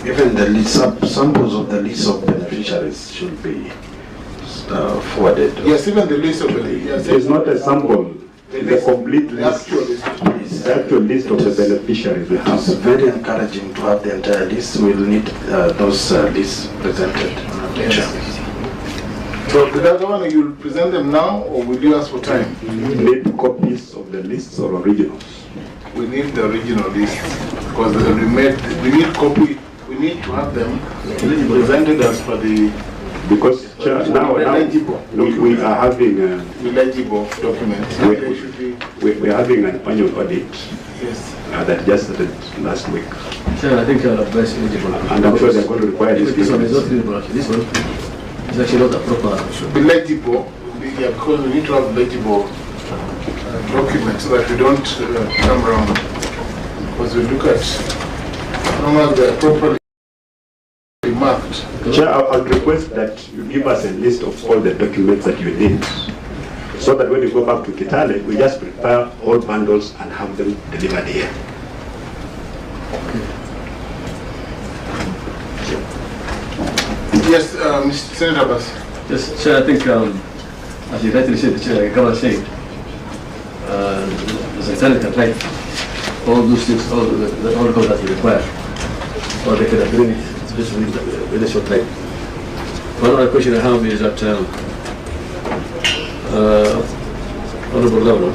even the list, samples of the list of beneficiaries should be forwarded. Yes, even the list of beneficiaries. It's not a sample. The complete list. The actual list of the beneficiaries. It is very encouraging to have the entire list. We'll need those lists presented. So, the governor, you'll present them now, or will you ask for time? We need copies of the lists or originals. We need the original list because we need copy. We need to have them presented as per the. Because now we are having legible documents. We are having an annual audit. Yes. That just started last week. Sure, I think best eligible. And I'm sure they're going to require this. This one is not eligible actually. This one is actually not a proper. Should be legible. Yeah, because we need to have legible documents so that we don't come around. Because we look at as long as they're properly marked. Chair, I would request that you give us a list of all the documents that you need, so that when you go back to Kitale, we just prepare all bundles and have them delivered here. Yes, Mr. Senator Abbas. Yes, Chair, I think, as you rightly said, the Chair, the Governor said, the Secretary can write all those things, all the articles that you require, or they can agree with, especially with a short time. One other question I have is that, Honorable Governor,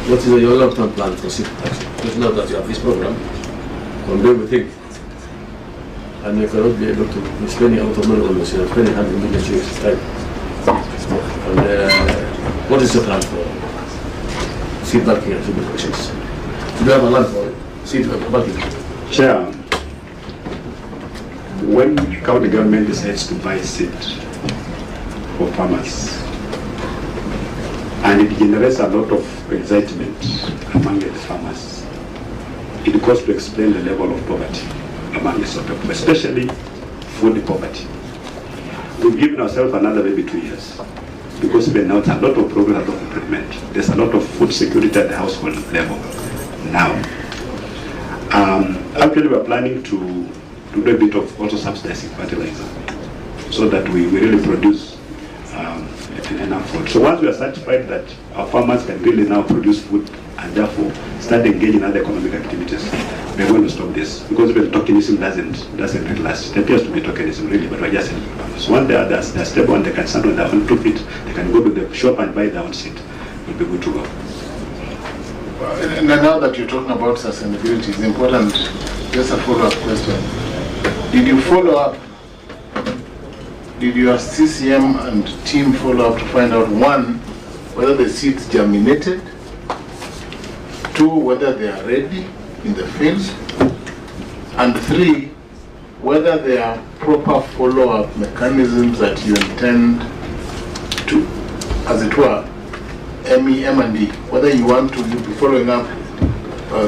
what is your long-term plan for SIP? Because now that you have this program, one day we think, and you cannot be able to be spending a lot of money on this, you're spending 100 million shillings, right? And what is your plan for seed banking and food questions? Do you have a plan for seed banking? Chair, when county government decides to buy seed for farmers, and it generates a lot of excitement among the farmers, it goes to explain the level of poverty among the sort of, especially food poverty. We've given ourselves another maybe 2 years, because even now it's a lot of progress, a lot of improvement. There's a lot of food security at the household level now. Actually, we're planning to do a bit of also subsidizing fertilizer, so that we really produce enough food. So once we are satisfied that our farmers can really now produce food and therefore start engaging in other economic activities, we're going to stop this, because the tokenism doesn't really last. It appears to be tokenism really, but we're just helping farmers. So once they're stable and they can stand on their own 2 feet, they can go to the shop and buy their own seed. We'll be good to go. And now that you're talking about sustainability, it's important, just a follow-up question. Did you follow up? Did your CCM and team follow up to find out, 1, whether the seeds germinated, 2, whether they are ready in the field, and 3, whether there are proper follow-up mechanisms that you intend to, as it were, M&D, whether you want to be following up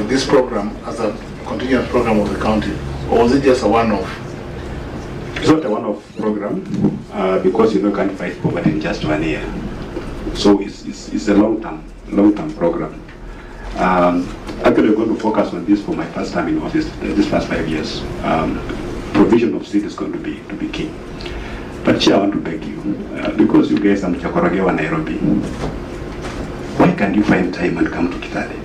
this program as a continuous program of the county, or was it just a one-off? It's not a one-off program, because you can't fight poverty in just 1 year. So it's a long-term program. Actually, we're going to focus on this for my first time in office, this first 5 years. Provision of seed is going to be key. But Chair, I want to beg you, because you guys are Mchakorogewa, Nairobi, why can't you find time and come to Kitale?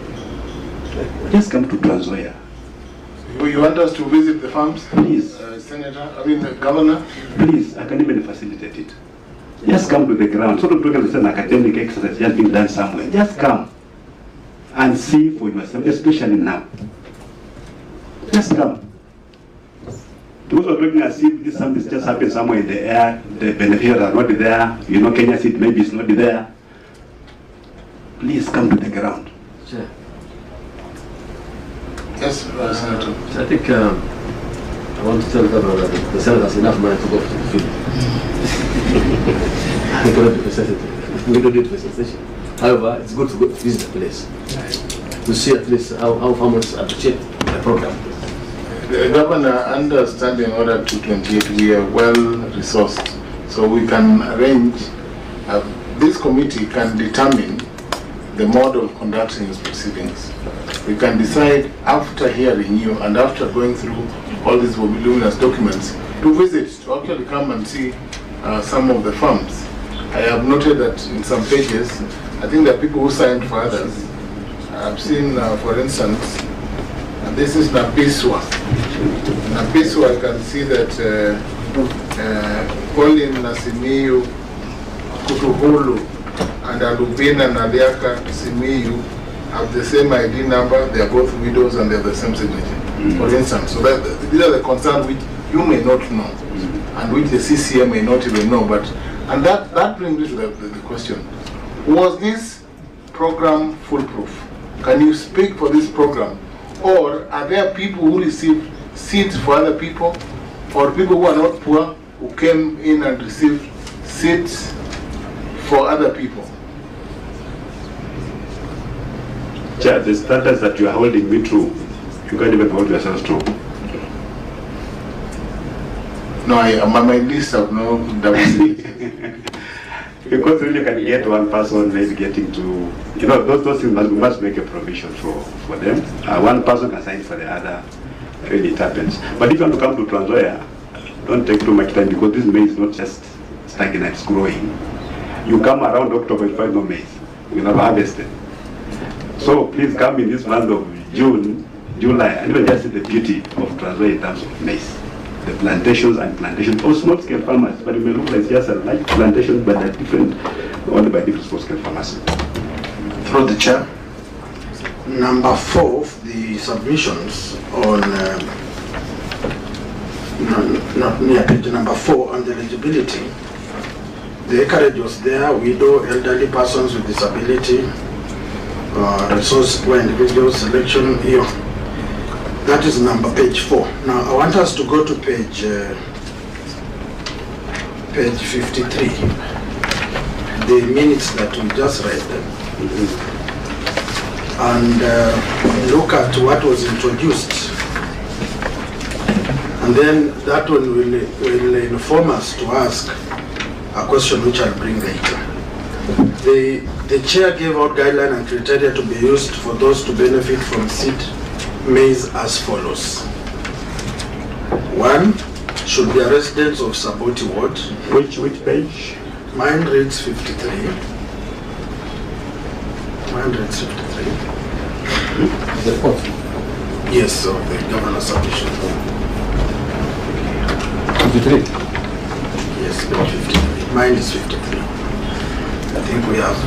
Just come to Trans Nzoia. You want us to visit the farms? Please. Governor? Please, I can even facilitate it. Just come to the ground. Sort of talking about an academic exercise just being done somewhere. Just come and see for yourself, especially now. Just come. Those are talking as if this something just happened somewhere in the air, the beneficiaries are not there, you know, Kenya seat maybe it's not there. Please come to the ground. Sure. Yes, Senator. I think I want to tell the governor that the Senate has enough money to go to the field. We don't need facilitation. However, it's good to go visit the place. To see at least how farmers appreciate the program. The governor, under Standing Order 228, we are well resourced, so we can arrange, this committee can determine the mode of conducting its proceedings. We can decide after hearing you and after going through all these voluminous documents to visit, to actually come and see some of the farms. I have noted that in some pages, I think there are people who signed for others. I've seen, for instance, this is Napiswa. Napiswa, I can see that Colin Nasimiyu, Kutuhulu, and Alubina Naliaka Simiyu have the same ID number. They are both widows and they have the same signature, for instance. So these are the concerns which you may not know, and which the CCM may not even know. And that brings me to the question: was this program foolproof? Can you speak for this program? Or are there people who receive seeds for other people, or people who are not poor who came in and received seeds for other people? Chair, the standards that you are holding me to, you can't even hold yourselves to. No, my list of no double. Because really you can get one person maybe getting to, you know, those things must make a provision for them. One person can sign for the other, really it happens. But if you want to come to Trans Nzoia, don't take too much time, because this maize is not just stagnant, it's growing. You come around October, you find no maize. You never harvested. So please come in this month of June, July, and even just see the beauty of Trans Nzoia in terms of maize. The plantations and plantations, or small-scale farmers, but it may look like just a light plantation, but they're different, only by different small-scale farmers. Through the chair. Number 4 of the submissions on, not near page number 4 on the eligibility. The acreage was there: widow, elderly persons with disability, resource poor individual selection here. That is page 4. Now I want us to go to page 53. The minutes that we just read, and look at what was introduced, and then that one will inform us to ask a question which I'll bring later. The chair gave out guidelines and criteria to be used for those to benefit from seed maize as follows. 1, should be a resident of Saboti Ward. Which page? Mine reads 53. Mine reads 53. The fourth. Yes, of the governor's submission. 53. Yes, page 53. Mine is 53. I think we have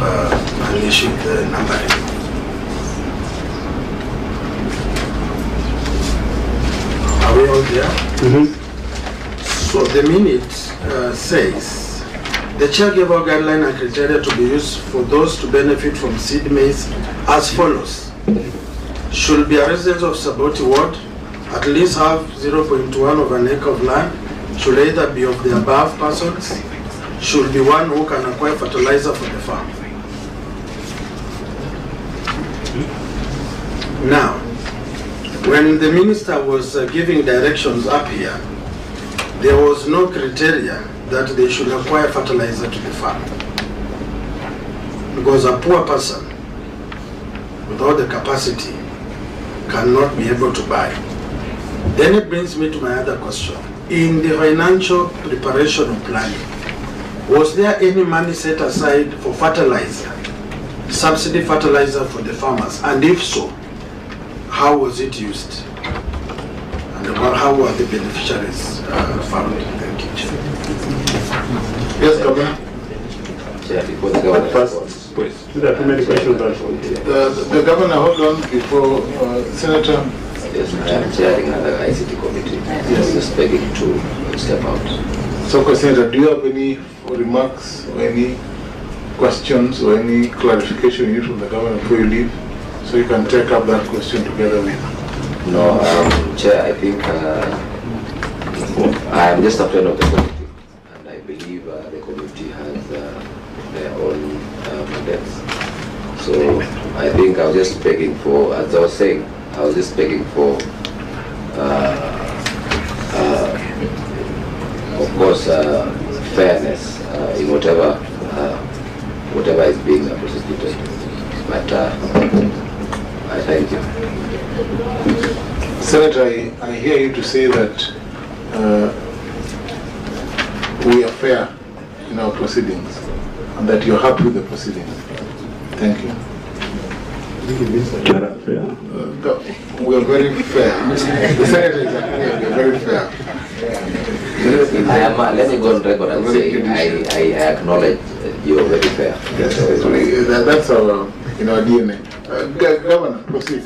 an issue with the numbering. Are we all there? So the minute says, the chair gave out guidelines and criteria to be used for those to benefit from seed maize as follows. Should be a resident of Saboti Ward, at least have 0.1 of an acre of land, should either be of the above persons, should be one who can acquire fertilizer for the farm. Now, when the minister was giving directions up here, there was no criteria that they should acquire fertilizer to the farm. Because a poor person without the capacity cannot be able to buy. Then it brings me to my other question. in the financial preparation of planning, was there any money set aside for fertilizer, subsidy fertilizer for the farmers? And if so, how was it used? And how were the beneficiaries found? Thank you, Chair. Yes, Governor. Chair, before the governor First, there are too many questions. The governor, hold on before Senator. Yes, I am chairing another ICT committee. Yes. Just begging to step out. So, Senator, do you have any remarks or any questions or any clarification you need from the governor before you leave? So you can take up that question together with. No, Chair, I think I am just a friend of the committee, and I believe the committee has their own mandates. So I think I was just begging for, as I was saying, I was just begging for, of course, fairness in whatever is being prosecuted. But I thank you. Senator, I hear you to say that we are fair in our proceedings and that you're happy with the proceedings. Thank you. We are very fair. The Senator is agreeing, we are very fair. Let me go on record and say I acknowledge you are very fair. That's our DNA. Governor, proceed.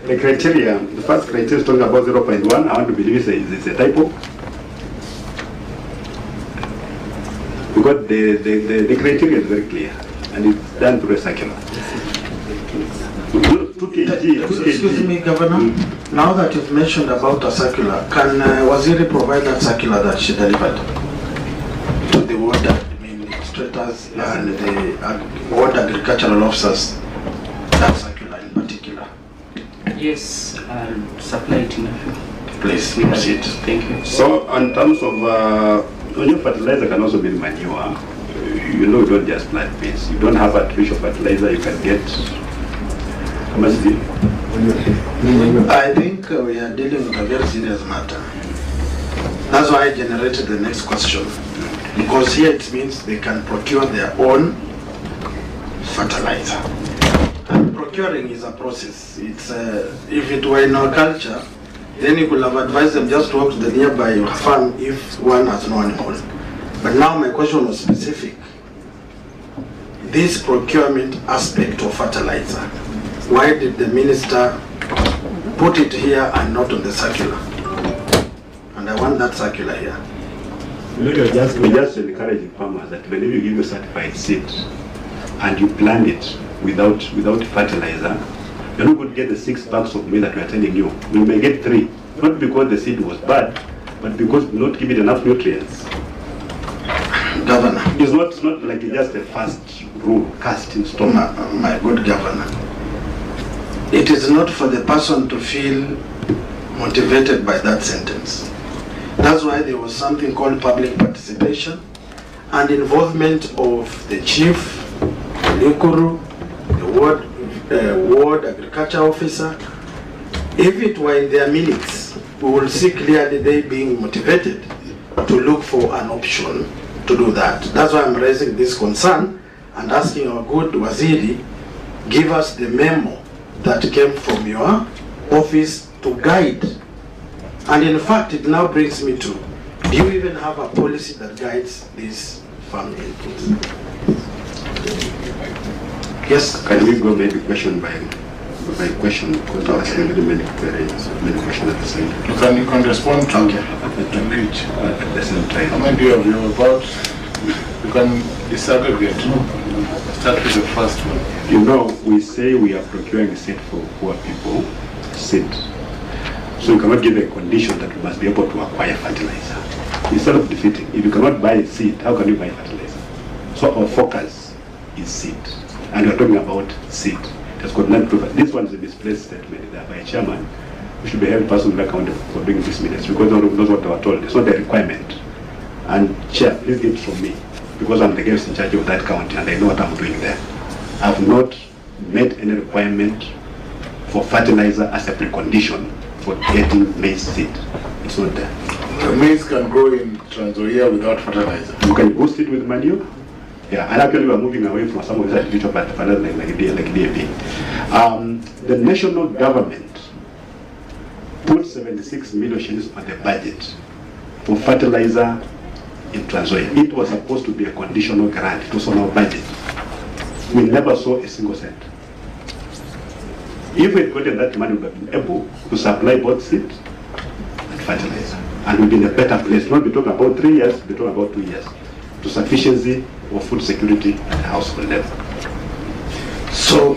The criteria, the first criteria is talking about 0.1. I want to believe it's a typo. Because the criteria is very clear and it's done through a circular. 2 kg. Excuse me, Governor. Now that you've mentioned about a circular, can Waziri provide that circular that she delivered to the ward administrators and the ward agricultural officers? That circular in particular. Yes, I'll supply it in a few. Please proceed. Thank you. So, in terms of your fertilizer can also be manure. You know, you don't just plant beans. You don't have artificial fertilizer. You can get. How much is it? I think we are dealing with a very serious matter. That's why I generated the next question. Because here it means they can procure their own fertilizer. And procuring is a process. It's if it were in our culture, then you could have advised them just to walk to the nearby farm if one has no animal. But now my question was specific. This procurement aspect of fertilizer, why did the minister put it here and not on the circular? And I want that circular here. We just encouraging farmers that whenever you give a certified seed and you plant it without fertilizer, you're not going to get the 6 bags of meal that we are telling you. We may get 3, not because the seed was bad, but because we not give it enough nutrients. Governor. It's not like just a fast rule cast in stone. My good Governor. It is not for the person to feel motivated by that sentence. That's why there was something called public participation and involvement of the chief, the Likuru, the ward agriculture officer. If it were in their minutes, we will see clearly they being motivated to look for an option to do that. That's why I'm raising this concern and asking our good Waziri, give us the memo that came from your office to guide. And in fact, it now brings me to, do you even have a policy that guides these farm inputs? Yes. Can we go maybe question by question, because I was having many questions at the same time. You can respond to each at the same time. How many of you about? You can disaggregate. Start with the first one. You know, we say we are procuring seed for poor people, seed. So you cannot give a condition that you must be able to acquire fertilizer. Instead of defeating, if you cannot buy seed, how can you buy fertilizer? So our focus is seed. And we are talking about seed. This one is a misplaced statement there by a chairman. We should be held personally accountable for doing this minutes because none of those what they were told. It's not a requirement. And Chair, please get it from me because I'm the guest in charge of that county and I know what I'm doing there. I have not made any requirement for fertilizer as a precondition for getting maize seed. It's not there. maize can grow in Trans Nzoia without fertilizer. You can boost it with manure. Yeah, and actually we are moving away from some of these artificial fertilizers like DAP. The national government put 76 million shillings on the budget for fertilizer in Trans Nzoia. It was supposed to be a conditional grant. It was on our budget. We never saw a single cent. If we had gotten that money, we would have been able to supply both seed and fertilizer. And we'll be in a better place. Not be talking about 3 years, be talking about 2 years. To sufficiency of food security at the household level. So,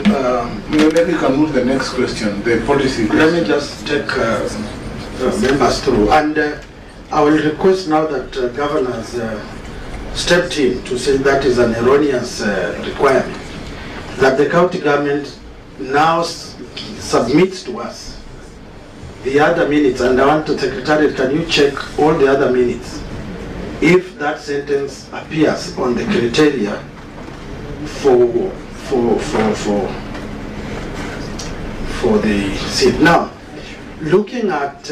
maybe we can move to the next question, the policy question. Let me just take members through. And I will request now that governors stepped in to say that is an erroneous requirement, that the county government now submits to us the other minutes, and I want to Secretariat, can you check all the other minutes? If that sentence appears on the criteria for the seat. Now, looking at,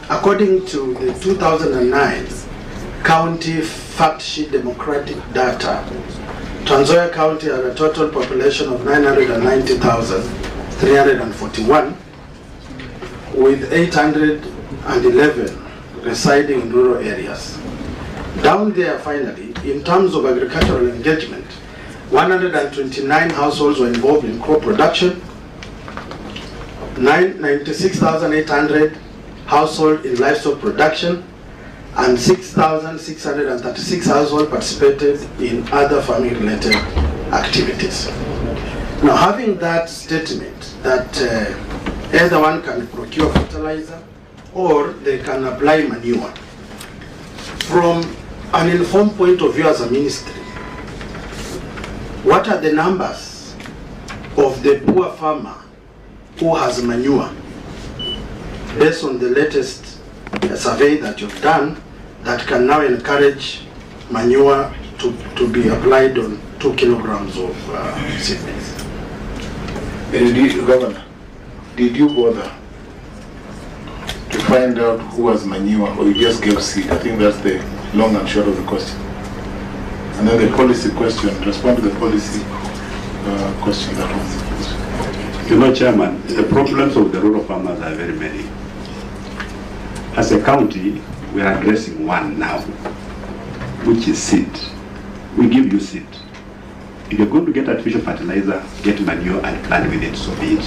according to the 2009 county fact sheet democratic data, Trans Nzoia County had a total population of 990,341, with 811 residing in rural areas. Down there, finally, in terms of agricultural engagement, 129 households were involved in crop production, 96,800 households in livestock production, and 6,636 households participated in other farming-related activities. Now, having that statement that either one can procure fertilizer or they can apply manure, from an informed point of view as a ministry, what are the numbers of the poor farmer who has manure, based on the latest survey that you've done, that can now encourage manure to be applied on 2 kilograms of seedlings? Governor, did you bother to find out who has manure, or you just gave seed? I think that's the long and short of the question. And then the policy question, respond to the policy question. That was the question. You know, Chairman, the problems of the rural farmers are very many. As a county, we are addressing one now, which is seed. We give you seed. If you're going to get artificial fertilizer, get manure and plant with it, so be it.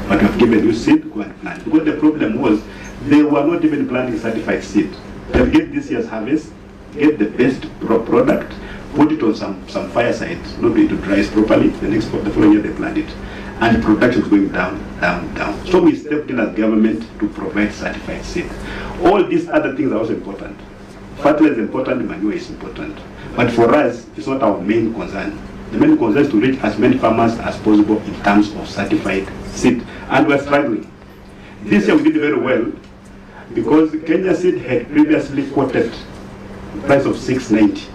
But we have given you seed, go and plant. Because the problem was, they were not even planting certified seed. They'll get this year's harvest, get the best product, put it on some fireside, not be able to dry it properly, the following year they plant it. And the production is going down, down, down. So we stepped in as government to provide certified seed. All these other things are also important. Fertilizer is important, manure is important. But for us, it's not our main concern. The main concern is to reach as many farmers as possible in terms of certified seed. And we're struggling. This year we did very well because Kenya Seed had previously quoted the price of 690.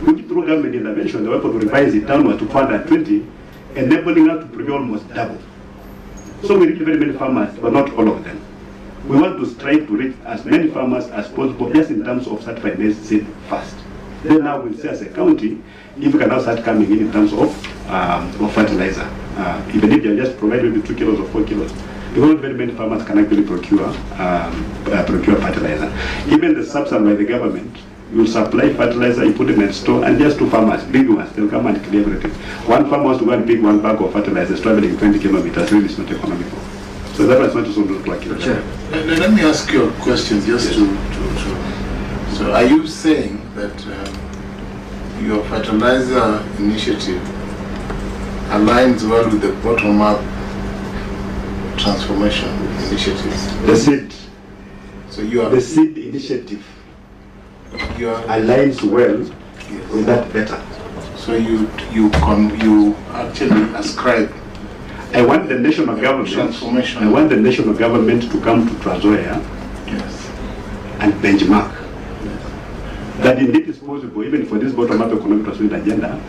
Which through government intervention, they were able to revise it downward to 420, enabling us to procure almost double. So we reached very many farmers, but not all of them. We want to strive to reach as many farmers as possible, just in terms of certified maize seed first. Then now we'll say as a county, if we can now start coming in terms of fertilizer. Even if they just provide maybe 2 kilos or 4 kilos. Because not very many farmers can actually procure fertilizer. Even the subsidy by the government, you supply fertilizer, you put them in store, and just 2 farmers, big ones, they'll come and clear everything. One farmer wants to go and pick 1 bag of fertilizer, traveling 20 kilometers, really is not economical. So that was not just look like it. Sure. Let me ask you a question just to so are you saying that your fertilizer initiative aligns well with the bottom-up transformation initiative? The seed. So you are the seed initiative aligns well with that better. So you actually ascribe. I want the national government. Transformation. I want the national government to come to Trans Nzoia and benchmark that indeed is possible, even for this bottom-up economic transformation agenda,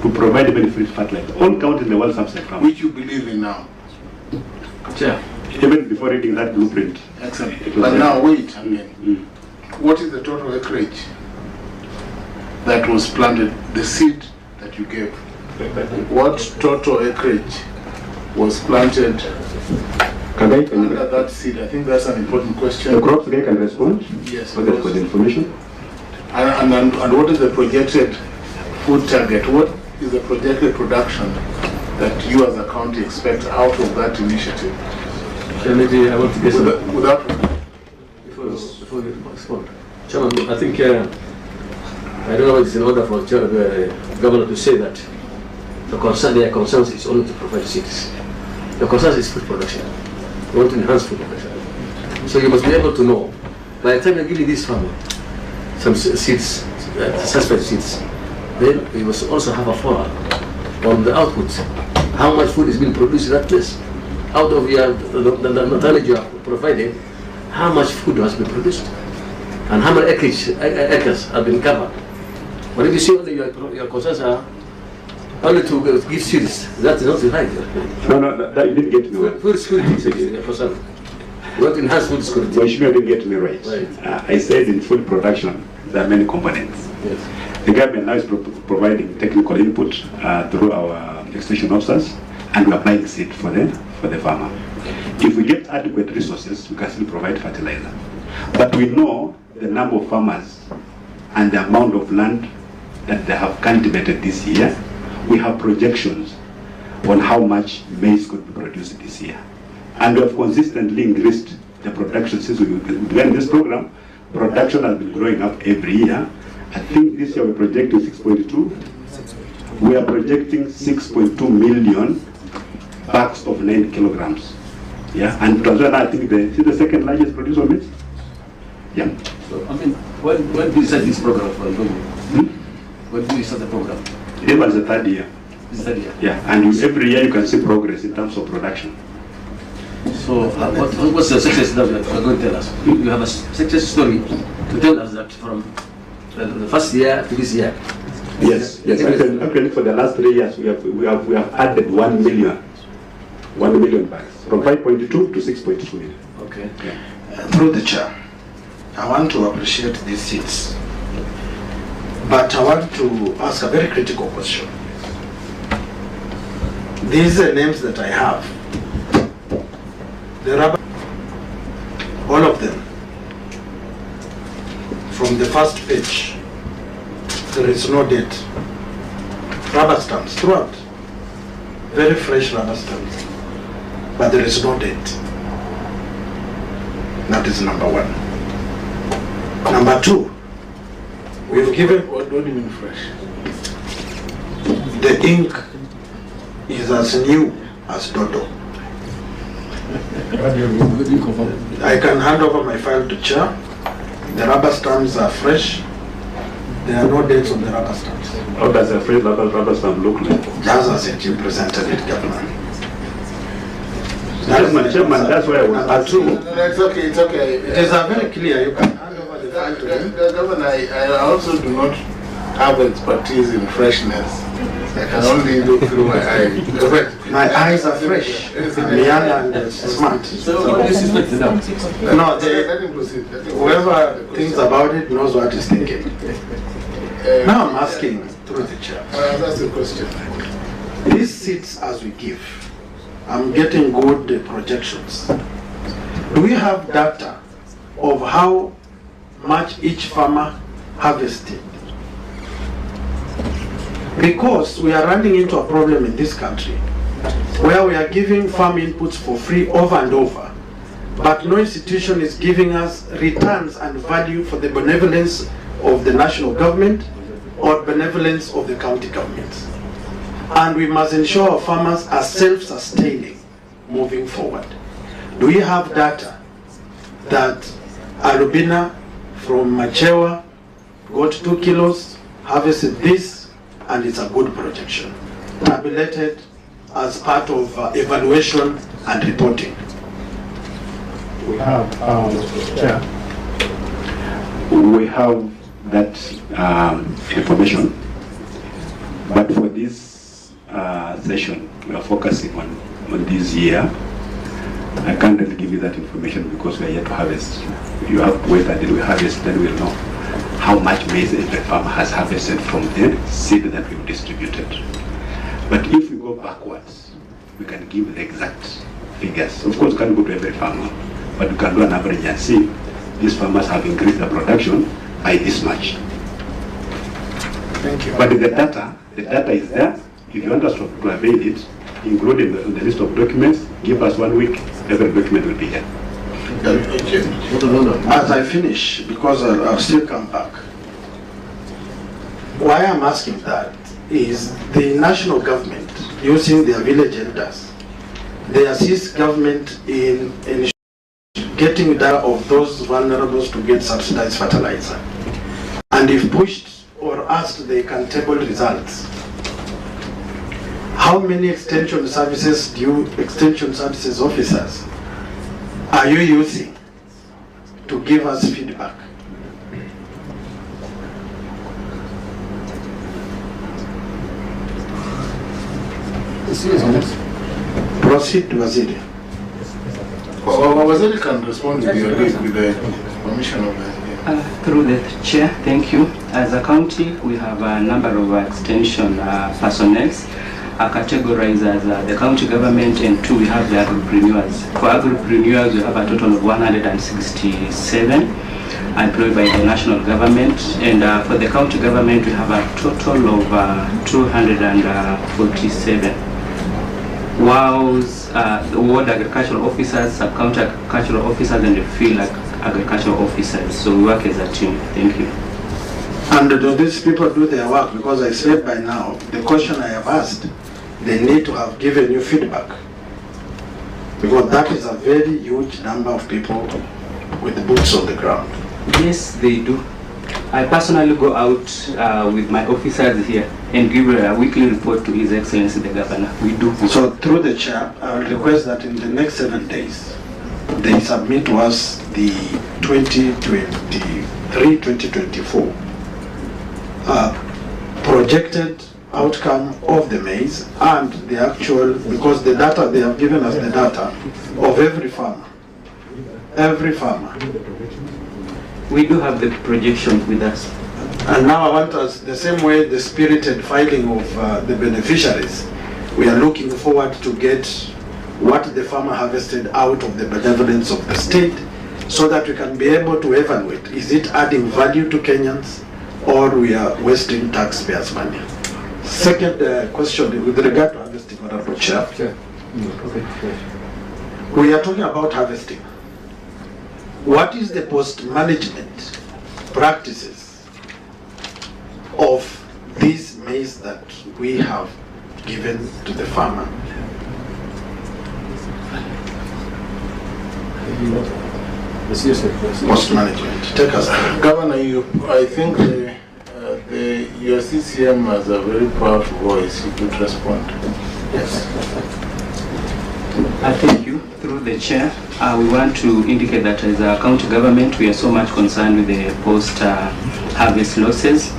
to provide even free fertilizer. All counties in the world subsidize farmers. Which you believe in now? Chair. Even before reading that blueprint. Excellent. But now wait again. What is the total acreage that was planted, the seed that you gave? What total acreage was planted under that seed? I think that's an important question. The crops guy can respond. Yes. For the information. And what is the projected food target? What is the projected production that you as a county expect out of that initiative? Maybe I want to get without before you respond. Chairman, I think I don't know if it's in order for the governor to say that their concerns is only to provide seeds. The concern is food production. We want to enhance food production. So you must be able to know, by the time you're giving this farmer some seeds, suspect seeds, then you must also have a follow-up on the output. How much food is being produced in that place? Out of the knowledge you are providing, how much food has been produced? And how many acres have been covered? But if you see only your concerns are only to give seeds, that is not right. No, that you didn't get me right. Food security is a concern. We want to enhance food security. Well, you didn't get me right. I said in food production, there are many components. Yes. The government now is providing technical input through our extension officers, and we are buying seed for the farmer. If we get adequate resources, we can still provide fertilizer. But we know the number of farmers and the amount of land that they have cultivated this year. We have projections on how much maize could be produced this year. And we have consistently increased the production since we began this program. Production has been growing up every year. I think this year we're projecting 6.2. We are projecting 6.2 million bags of 9 kilograms. Yeah, and Procedural, I think the second largest producer of maize. Yeah. So, I mean, when did you start this program for the government? When did you start the program? It was the third year. This third year? Yeah, and every year you can see progress in terms of production. So, what's the success that you are going to tell us? You have a success story to tell us that from the first year to this year. Yes. Actually, for the last 3 years, we have added 1 million bags from 5.2 to 6.2 million. Okay. Yeah. Through the chair, I want to appreciate these seats, but I want to ask a very critical question. These are names that I have. The rubber, all of them, from the first page, there is no date. Rubber stamps throughout, very fresh rubber stamps, but there is no date. That is number one. Number two, we've given. What do you mean fresh? The ink is as new as Dodo. I can hand over my file to chair. The rubber stamps are fresh. There are no dates on the rubber stamps. How does a fresh rubber stamp look like? Just as it you presented it, Governor. Chairman, that's why I was asking. No, it's okay, it's okay. It is very clear. You can hand over the file to him. Governor, I also do not have expertise in freshness. I can only look through my eyes. My eyes are fresh. I'm young and smart. So what is expected now? No, Let him proceed. whoever thinks about it knows what he's thinking. Now I'm asking through the chair. That's the question. These seats as we give, I'm getting good projections. Do we have data of how much each farmer harvested? Because we are running into a problem in this country where we are giving farm inputs for free over and over, but no institution is giving us returns and value for the benevolence of the national government or benevolence of the county governments. And we must ensure our farmers are self-sustaining moving forward. Do we have data that Arubina from Machewa got 2 kilos, harvested this, and it's a good projection, tabulated as part of evaluation and reporting? We have, Chair, we have that information, but for this session, we are focusing on this year. I can't really give you that information because we are yet to harvest. You have to wait until we harvest, then we'll know how much maize every farmer has harvested from the seed that we've distributed. But if we go backwards, we can give the exact figures. Of course, we can't go to every farmer, but we can do an average and see these farmers have increased their production by this much. Thank you. But the data is there. If you want us to avail it, including the list of documents, give us 1 week, every document will be here. As I finish, because I'll still come back. Why I'm asking that is the national government, using their village elders, they assist government in getting data of those vulnerables to get subsidized fertilizer. And if pushed or asked, they can table results. How many extension services officers are you using to give us feedback? Proceed, Waziri. Waziri can respond with the permission of the... Through the chair, thank you. As a county, we have a number of extension personnel categorized as the county government, and 2 we have the agripreneurs. For agripreneurs, we have a total of 167 employed by the national government, and for the county government, we have a total of 247. Whilst the ward agricultural officers, sub-county agricultural officers, and the field agricultural officers. So we work as a team. Thank you. And do these people do their work? Because I said by now, the question I have asked, they need to have given you feedback. Because that is a very huge number of people with boots on the ground. Yes, they do. I personally go out with my officers here and give a weekly report to His Excellency the Governor. We do. So through the chair, I will request that in the next 7 days, they submit to us the 2023-2024 projected outcome of the maize and the actual, because the data, they have given us the data of every farmer. Every farmer. We do have the projection with us. And now I want us, the same way the spirited filing of the beneficiaries, we are looking forward to get what the farmer harvested out of the benevolence of the state, so that we can be able to evaluate, is it adding value to Kenyans or we are wasting taxpayers' money? Second question with regard to harvesting, Honorable Chair. We are talking about harvesting. What is the post-management practices of these maize that we have given to the farmer? Post-management. Take us through. Governor, I think your CCM has a very powerful voice. You could respond. Yes. Thank you. Through the chair, we want to indicate that as a county government, we are so much concerned with the post-harvest losses.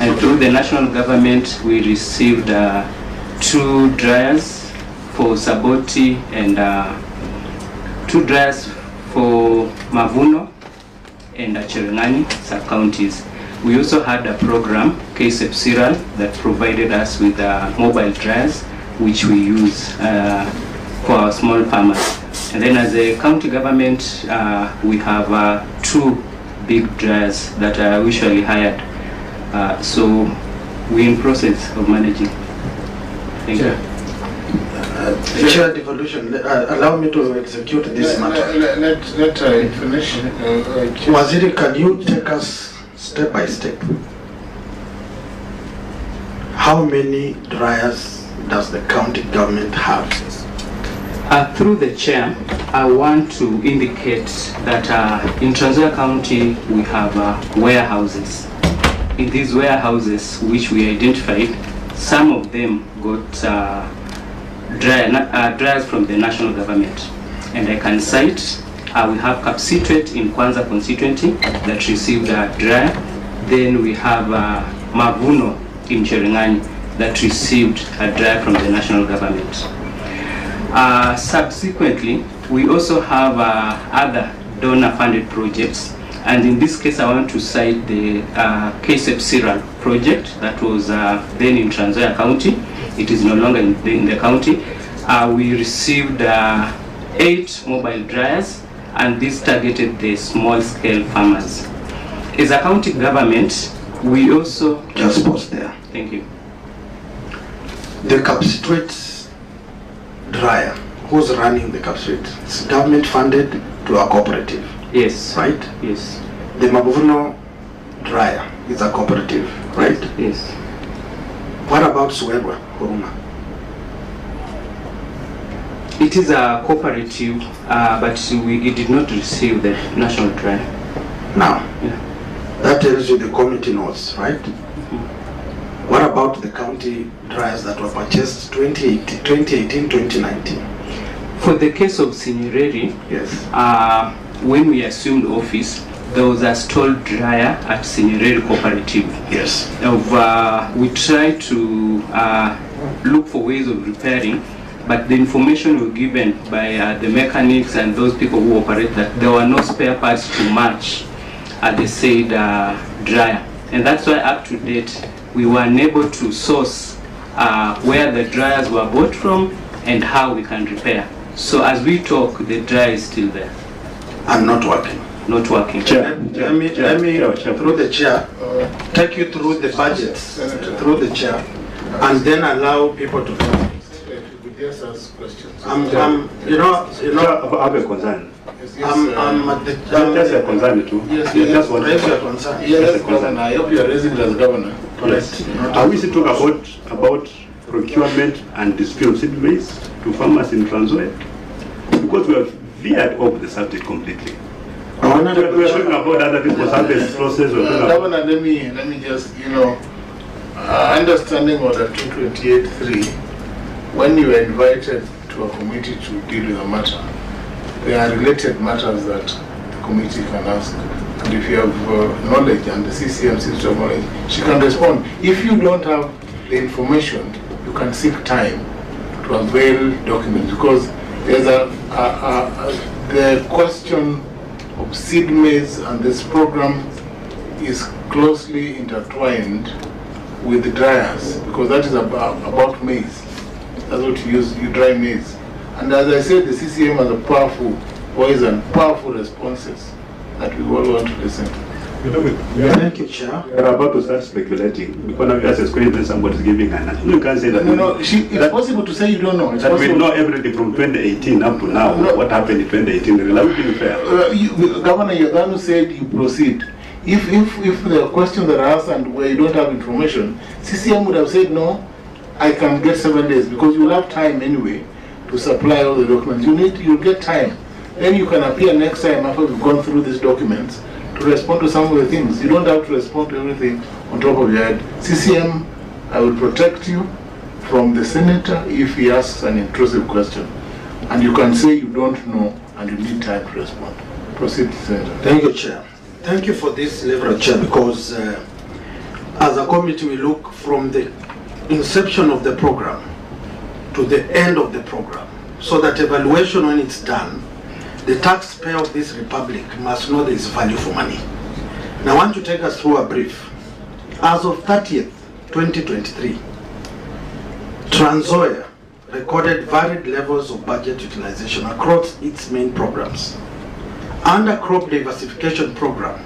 And through the national government, we received 2 dryers for Saboti and 2 dryers for Mavuno and Cherengani sub-counties. We also had a program, Procedural, that provided us with mobile dryers, which we use for our small farmers. And then as a county government, we have 2 big dryers that are usually hired. So we're in process of managing. Thank you. Chair devolution, allow me to execute this matter. Let I finish. Waziri, can you take us step by step? How many dryers does the county government have? Through the chair, I want to indicate that in Trans Nzoia County we have warehouses. In these warehouses, which we identified, some of them got dryers from the national government. And I can cite, we have Kapsitwet in Kwanza constituency that received a dryer. Then we have Mavuno in Cherengani that received a dryer from the national government. Subsequently, We also have other donor-funded projects, and in this case I want to cite the Procedural project that was then in Trans-Nzoia County. It is no longer in the county. We received 8 mobile dryers, and this targeted the small-scale farmers. As a county government, we also... Just pause there. Thank you. The Capstrate dryer, who's running the Capstrate? It's government funded to a cooperative. Yes. Right? Yes. The Mabuvuno dryer is a cooperative, right? Yes. What about Suwerwa, Huruma? It is a cooperative, but it did not receive the national dryer. Now, Yeah. that tells you the committee knows, right? What about the county dryers that were purchased 2018, 2019? For the case of Sinyereri, Yes. when we assumed office, there was a stalled dryer at Sinyereri Cooperative. Yes. We tried to look for ways of repairing, but the information was given by the mechanics and those people who operate that there were no spare parts to match the said dryer. And that's why up to date, we were unable to source where the dryers were bought from and how we can repair. So as we talk, the dryer is still there. And not working. Not working. Let me through the chair, take you through the budgets, through the chair, and then allow people to talk. Just ask questions. You know, I have a concern. I'm at the That's a concern too. Yes, just want to raise your concern. Yes, Governor. I hope you are raising it as Governor. Yes. Are we still talking about procurement and dispute settlements to farmers in Trans-Nzoia? Because we have veered off the subject completely. We are talking about other people's harvest process. Governor, let me just, understanding Order 228.3, when you are invited to a committee to deal with a matter, there are related matters that the committee can ask. And if you have knowledge and the CCM system of knowledge, she can respond. If you don't have the information, you can seek time to avail documents, because there's the question of seed maize and this program is closely intertwined with the dryers, because that is about maize. That's what you use, you dry maize. And as I said, the CCM has a powerful voice and powerful responses that we all want to listen to. Thank you, Chair. We are about to start speculating. Because now you ask a question, then somebody is giving an answer. You can't say that. No, it's possible to say you don't know. It's that possible. we know everything from 2018 up to now. No. What happened in 2018? Are we being fair? Governor Yaganu said you proceed. If there are questions that are asked and where you don't have information, CCM would have said no, I can get 7 days, because you'll have time anyway to supply all the documents. You'll get time. Then you can appear next time after we've gone through these documents to respond to some of the things. You don't have to respond to everything on top of your head. CCM, I will protect you from the senator if he asks an intrusive question. And you can say you don't know and you need time to respond. Proceed, Senator. Thank you, Chair. Thank you for this leverage, Chair, because as a committee we look from the inception of the program to the end of the program, so that evaluation, when it's done, the taxpayer of this republic must know there is value for money. Now I want to take us through a brief. As of 30th, 2023, Trans-Nzoia recorded varied levels of budget utilization across its main programs. Under crop diversification program,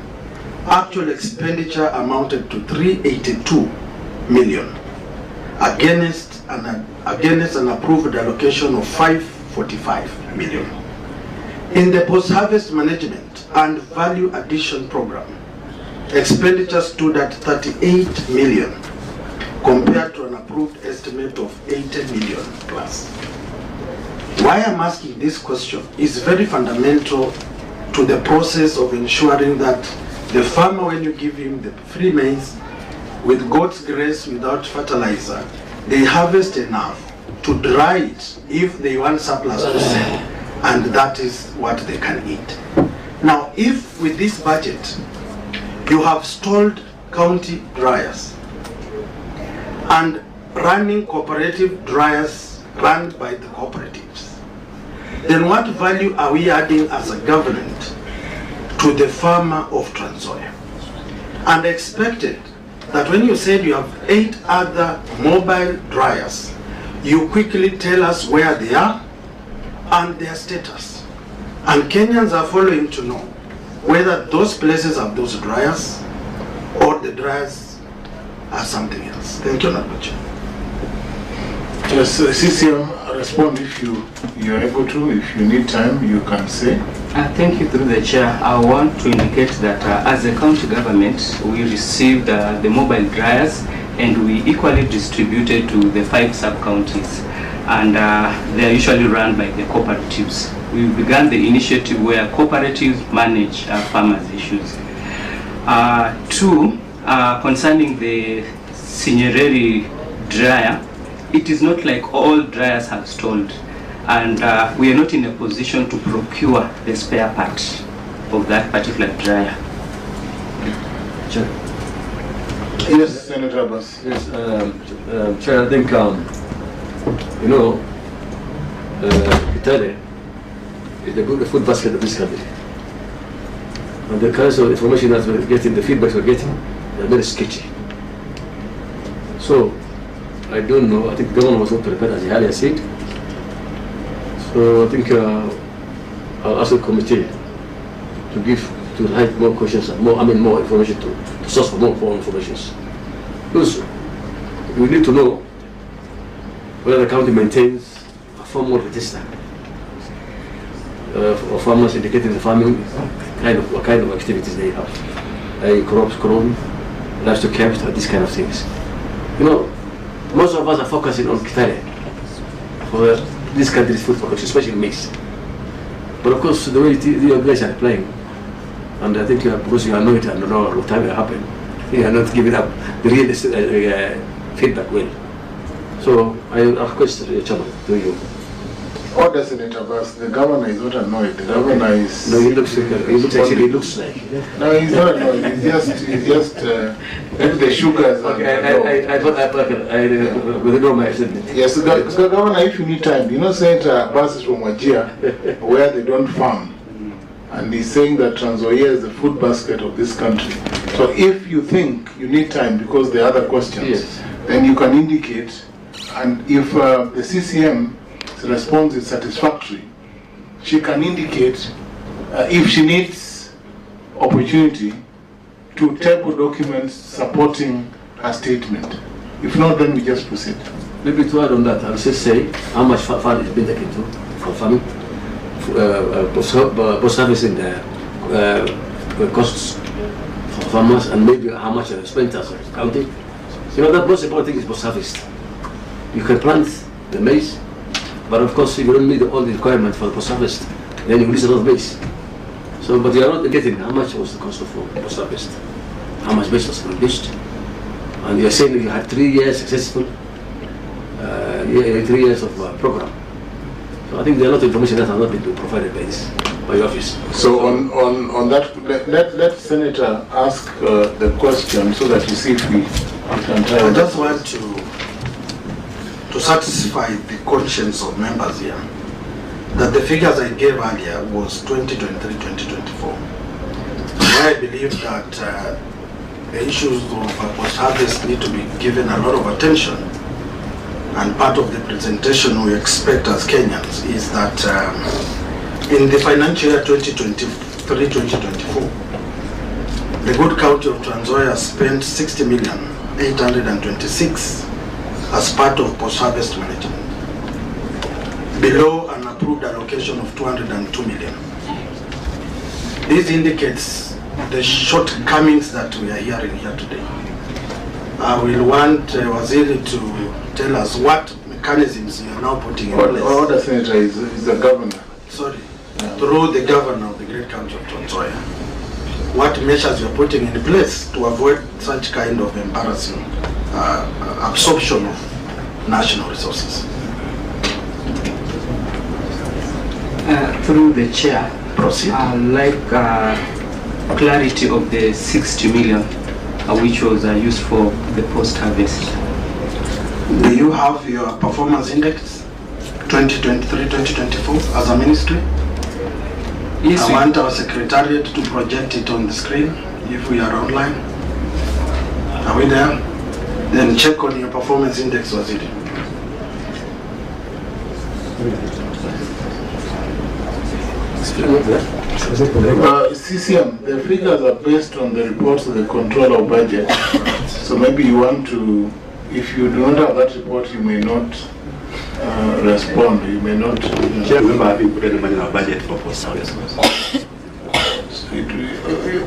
actual expenditure amounted to 382 million against an approved allocation of 545 million. In the post-harvest management and value addition program, expenditure stood at 38 million compared to an approved estimate of 80 million plus. Why I'm asking this question is very fundamental to the process of ensuring that the farmer, when you give him the free maize, with God's grace, without fertilizer, they harvest enough to dry it if they want surplus to sell, and that is what they can eat. Now, if with this budget you have stalled county dryers and running cooperative dryers run by the cooperatives, then what value are we adding as a government to the farmer of Trans Nzoia? And I expected that when you said you have 8 other mobile dryers, you quickly tell us where they are and their status. And Kenyans are following to know whether those places have those dryers or the dryers are something else. Thank you, Natembeya. Yes, CCM, respond if you're able to. If you need time, you can say. Thank you, through the chair. I want to indicate that as a county government, we received the mobile dryers and we equally distributed to the 5 sub-counties. And they are usually run by the cooperatives. We began the initiative where cooperatives manage farmers' issues. 2, concerning the Sinyereri dryer, it is not like all dryers have stalled, and we are not in a position to procure the spare part of that particular dryer. Chair. Yes, Senator Abbas. Yes, Chair, I think, you know, Kitale is the good food basket of this country. And the kinds of information that we're getting, the feedbacks we're getting, they're very sketchy. So, I don't know, I think the government was not prepared, as earlier said. So, I think I'll ask the committee to write more questions, more information, to source for more information. Because we need to know whether the county maintains a formal register of farmers indicating the farming what kind of activities they have, crops grown, livestock kept, these kind of things. You know, most of us are focusing on Kitale for this country's food production, especially maize. But of course, the way the guys are playing, and I think because you know it and know what time will happen, you are not giving up the real feedback well. So I request the chairman to you. Order, Senator Abbas. The governor is not annoyed. The governor is. No, he looks like. No, he's not annoyed. He's just. Maybe the sugars. Okay, I thought I withdraw my statement. Yes, so governor, if you need time, you know, Senator Abbas is from Wajir, where they don't farm, and he's saying that Trans Nzoia is the food basket of this country. So if you think you need time because there are other questions, yes, then you can indicate, and if the CCM response is satisfactory, she can indicate if she needs opportunity to table documents supporting her statement. If not, then we just proceed. Maybe to add on that, I'll just say how much fund is being taken to for farming, post-harvesting the costs for farmers, and maybe how much are spent as a county. You know, the most important thing is post-harvest. You can plant the maize, but of course, if you don't meet all the requirements for the post-harvest, then you lose a lot of maize. So, but you are not getting how much was the cost of post-harvest, how much maize was produced, and you are saying that you had 3 years successful, 3 years of program. So I think there are a lot of information that has not been provided by your office. So on that, let Senator ask the question so that you see if we can try. I just want to satisfy the conscience of members here that the figures I gave earlier was 2023-2024. I believe that the issues of post-harvest need to be given a lot of attention, and part of the presentation we expect as Kenyans is that in the financial year 2023-2024, the good county of Trans Nzoia spent 60,826 as part of post-harvest management, below an approved allocation of 202 million. This indicates the shortcomings that we are hearing here today. I will want Waziri to tell us what mechanisms you are now putting in place. Order, Senator, is the governor. Sorry, through the governor of the great county of Trans Nzoia. What measures you are putting in place to avoid such kind of embarrassing absorption of national resources? Through the chair, Proceed. I'd like clarity of the 60 million which was used for the post-harvest. Do you have your performance index? 2023-2024 as a ministry. Yes, I want our secretariat to project it on the screen if we are online. Are we there? Then check on your performance index, Waziri. CCM, the figures are based on the reports of the controller of budget. So maybe you want to, if you do not have that report, you may not respond. You may not. Chair, remember having put any money in our budget for post-service.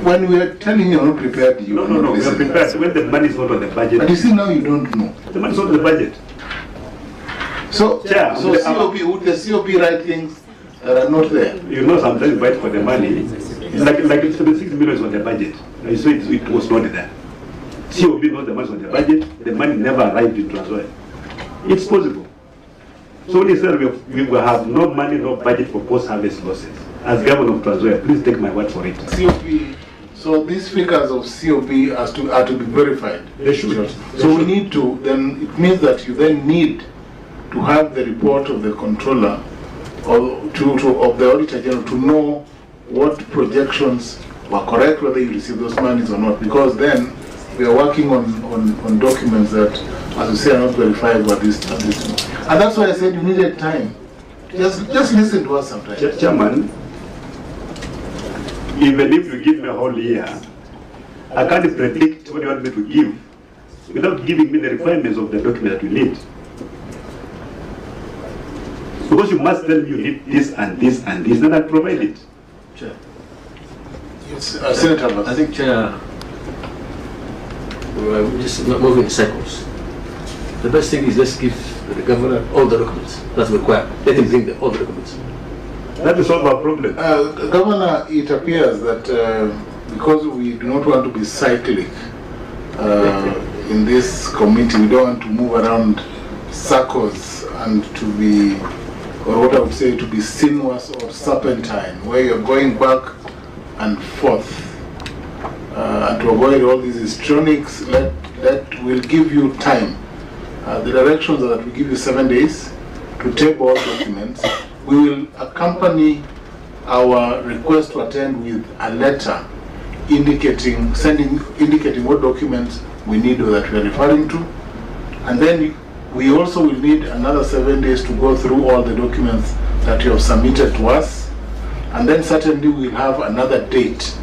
When we are telling you you're not prepared, you No, we are prepared. When the money is not on the budget. But you see, now you don't know. The money is not on the budget. So, Chair, so COP, would the COP write things that are not there? You know, sometimes fight for the money. Like it's 76 million is on the budget. You say it was not there. COP knows the money is on the budget. The money never arrived in Transvaal. It's possible. So when he said we will have no money, no budget for post-harvest losses, as governor of Transvaal, please take my word for it. COP, so these figures of COP are to be verified. They should. So we need to, then it means that you then need to have the report of the controller or of the auditor general to know what projections were correct, whether you receive those monies or not, because then we are working on documents that, as you say, are not verifiable at this time. And that's why I said you needed time. Just listen to us sometimes. Chairman, even if you give me a whole year, I can't predict what you want me to give without giving me the requirements of the document that you need. Because you must tell me you need this and this and this, then I provide it. Chair. Yes, Senator, I think, Chair, we're just not moving in cycles. The best thing is let's give the governor all the documents that's required. Let him bring all the documents. That will solve our problem. Governor, it appears that because we do not want to be cyclic in this committee, we don't want to move around circles and to be, or what I would say, to be sinuous or serpentine, where you're going back and forth. And to avoid all these histrionics, that will give you time. The directions are that we give you 7 days to table all documents. We will accompany our request to attend with a letter indicating what documents we need or that we are referring to. And then we also will need another 7 days to go through all the documents that you have submitted to us. And then certainly we'll have another date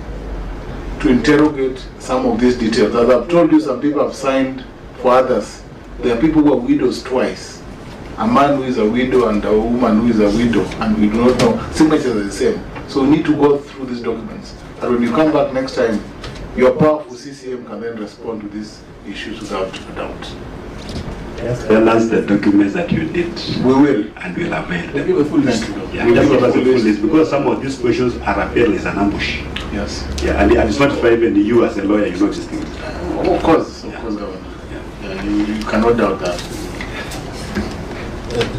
to interrogate some of these details. As I've told you, some people have signed for others. There are people who are widows twice. A man who is a widow and a woman who is a widow, and we do not know. Signatures are the same. So we need to go through these documents. And when you come back next time, your powerful CCM can then respond to these issues without a doubt. Tell us the documents that you need. We will. And we'll avail them. Give a full list. Yeah, just give us a full list, because some of these questions are apparently as an ambush. Yes. Yeah, and it's not fair even you as a lawyer, you know these things. Of course, Governor. Yeah, you cannot doubt that.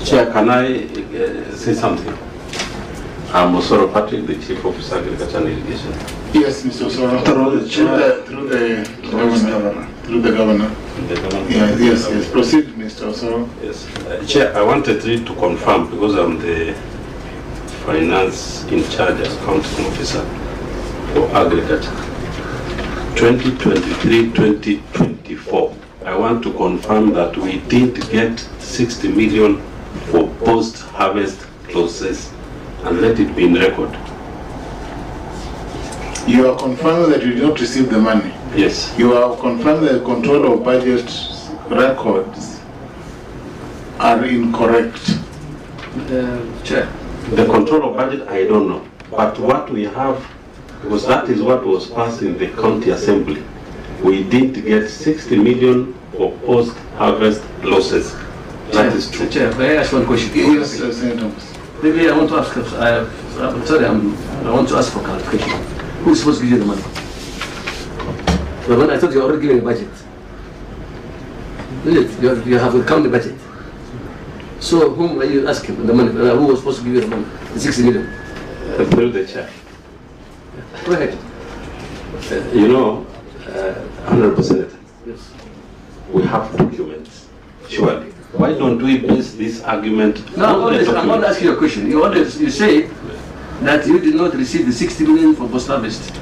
Chair, can I say something? I'm Osoro Patrick, the Chief Officer Agriculture and Irrigation. Yes, Mr. Osoro. Through the governor. Yes. Proceed, Mr. Osoro. Yes. Chair, I wanted to confirm, because I'm the finance in charge as accounting officer for agriculture. 2023-2024. I want to confirm that we did get 60 million for post-harvest losses, and let it be in record. You are confirming that you did not receive the money? Yes. You are confirming that the control of budget records are incorrect? Chair. The control of budget, I don't know. But what we have, because that is what was passed in the county assembly, we did get 60 million for post-harvest losses. That is true. Chair, may I ask one question? Yes, Senator. Maybe I want to ask, I'm sorry, I want to ask for clarification. Who is supposed to give you the money? The money, I thought you already given a budget. You have a county budget. So whom are you asking the money? Who was supposed to give you the money? The 60 million? Through the chair. Go ahead. You know, Honorable Senator, yes. we have documents, surely. Why don't we base this argument? No, I'm only asking you a question. You say that you did not receive the 60 million for post-harvest.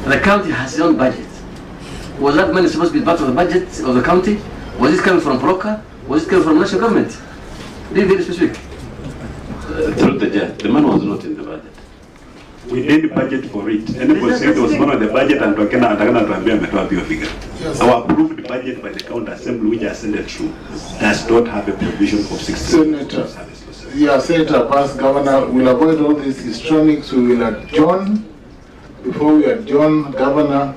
The county has its own budget. Was that money supposed to be part of the budget of the county? Was it coming from broker? Was it coming from national government? Be very specific. Through the judge, the money was not in the budget. We didn't budget for it. Anybody said there was money on the budget and figure. Our approved budget by the county assembly, which I sent it through, does not have a provision of 60 Senator, yeah, Senator, past Governor, we'll avoid all these histrionics. We will adjourn. Before we adjourn, Governor,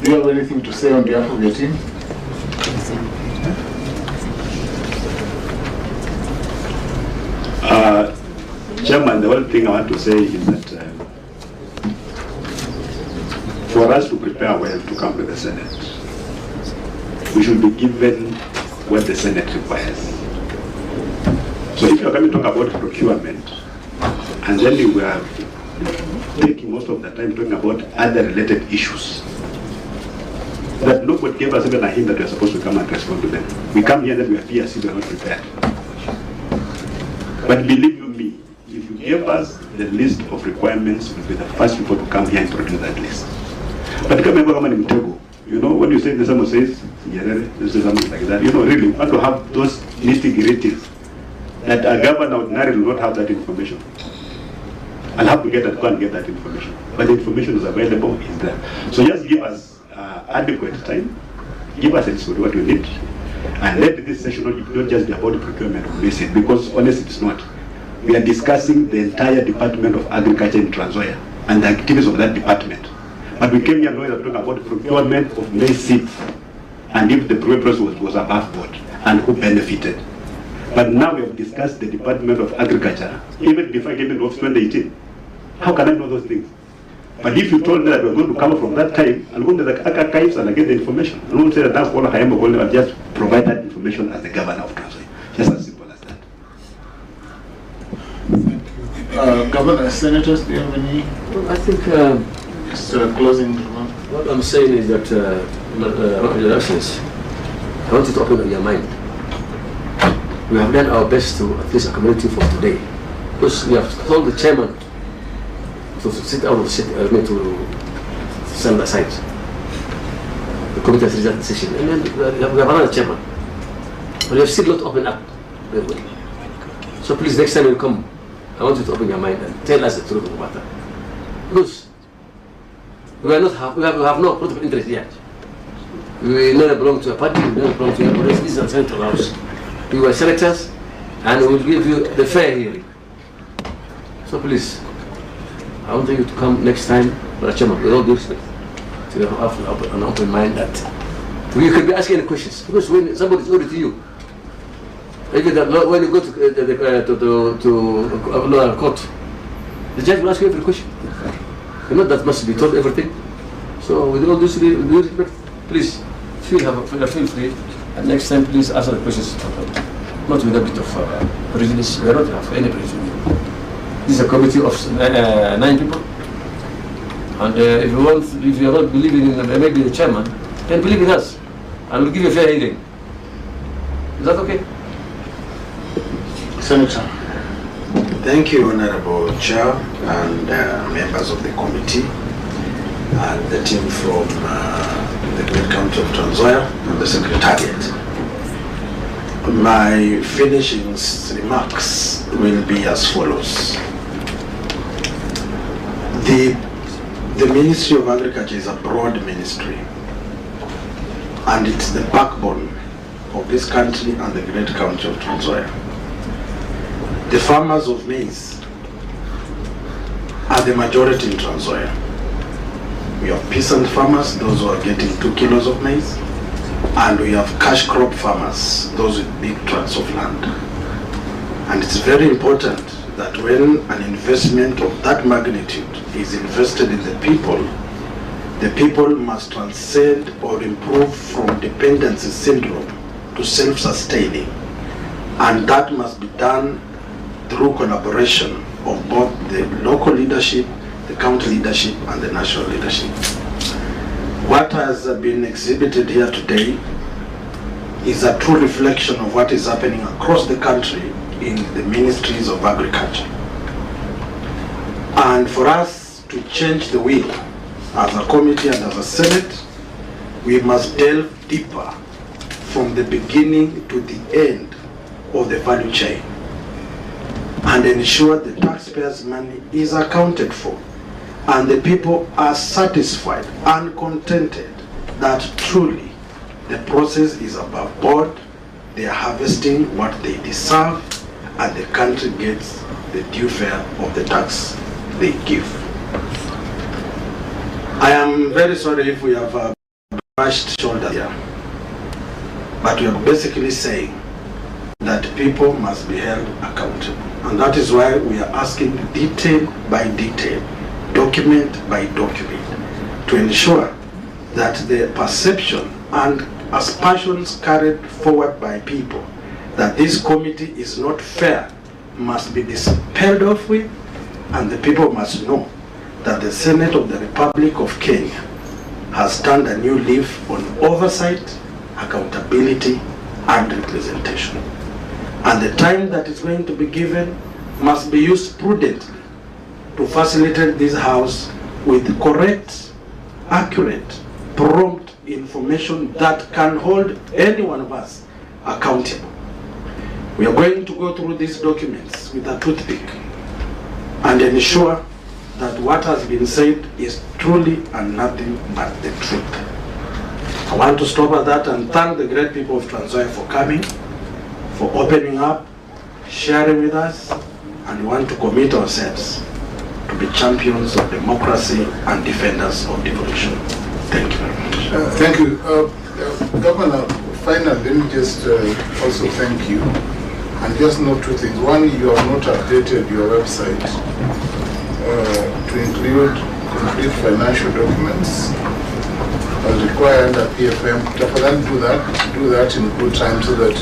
do you have anything to say on behalf of your team? Chairman, the only thing I want to say is that for us to prepare well to come to the Senate, we should be given what the Senate requires. So if you're going to talk about procurement, and then you are taking most of the time talking about other related issues, that nobody gave us even a hint that we are supposed to come and respond to them. We come here and we appear as if we are not prepared. But believe you me, if you gave us the list of requirements, we'll be the first people to come here and produce that list. But you know, when you say the someone says, this is something like that, you know, really, we want to have those nitty-gritties that a governor ordinarily will not have that information. I'll have to go and get that information. But the information is available, is there. So just give us adequate time, give us a list of what we need, and let this session not just be about the procurement of this, because honestly it's not. We are discussing the entire Department of Agriculture in Trans-Nzoia and the activities of that department. But we came here knowing that we're talking about the procurement of maize seeds and if the procurement process was above board and who benefited. But now we have discussed the Department of Agriculture, even before I came into office 2018. How can I know those things? But if you told me that we're going to come from that time and go to the archives and get the information, I won't say that that's all I am going to just provide that information as the governor of Trans-Nzoia. Just as simple as that. Governor, Senators, do you have any? Well, I think closing remark. What I'm saying is that, Your Excellency, I want you to open up your mind. We have done our best to at least accommodate you for today, because we have told the chairman to sit out of the city, to stand aside. The committee has resolved the session, and then we have another chairman. But we have still not opened up very well. So please, next time you come, I want you to open your mind and tell us the truth of the matter. Because we have no political interest yet. We never belong to a party, we never belong to anybody. This is a central house. We were senators, and we will give you the fair hearing. So please, I want you to come next time, Mr. Chairman, with all due respect, to have an open mind that you can be asking any questions. Because when somebody is auditing you, even when you go to court, the judge will ask you every question. You know that must be told everything. So with all due respect, please feel free. And next time, please answer the questions. Not with a bit of prejudice. We don't have any prejudice. This is a committee of 9 people. And if you are not believing in maybe the chairman, then believe in us. And we'll give you a fair hearing. Is that okay? Senator. Thank you, Honorable Chair and members of the committee and the team from the Great County of Trans-Nzoia and the Secretariat. My finishing remarks will be as follows. The Ministry of Agriculture is a broad ministry, and it's the backbone of this country and the Great County of Trans-Nzoia. The farmers of maize are the majority in Trans-Nzoia. We have peasant farmers, those who are getting 2 kilos of maize, and we have cash crop farmers, those with big tracts of land. And it's very important that when an investment of that magnitude is invested in the people must transcend or improve from dependency syndrome to self-sustaining. And that must be done through collaboration of both the local leadership, the county leadership, and the national leadership. What has been exhibited here today is a true reflection of what is happening across the country in the ministries of agriculture. And for us to change the wheel as a committee and as a Senate, we must delve deeper from the beginning to the end of the value chain and ensure the taxpayers' money is accounted for and the people are satisfied and contented that truly the process is above board, they are harvesting what they deserve, and the country gets the due fare of the tax they give. I am very sorry if we have brushed shoulders here, but we are basically saying that people must be held accountable. And that is why we are asking detail by detail, document by document, to ensure that the perception and aspersions carried forward by people that this committee is not fair must be dispelled off with, and the people must know that the Senate of the Republic of Kenya has turned a new leaf on oversight, accountability, and representation. And the time that is going to be given must be used prudently to facilitate this House with correct, accurate, prompt information that can hold any one of us accountable. We are going to go through these documents with a toothpick and ensure that what has been said is truly and nothing but the truth. I want to stop at that and thank the great people of Trans Nzoia for coming, for opening up, sharing with us, and we want to commit ourselves to be champions of democracy and defenders of devolution. Thank you very much. Thank you. Governor, finally, let me just also thank you and just note two things. One, you have not updated your website to include complete financial documents as required at PFM. Therefore, do that in good time so that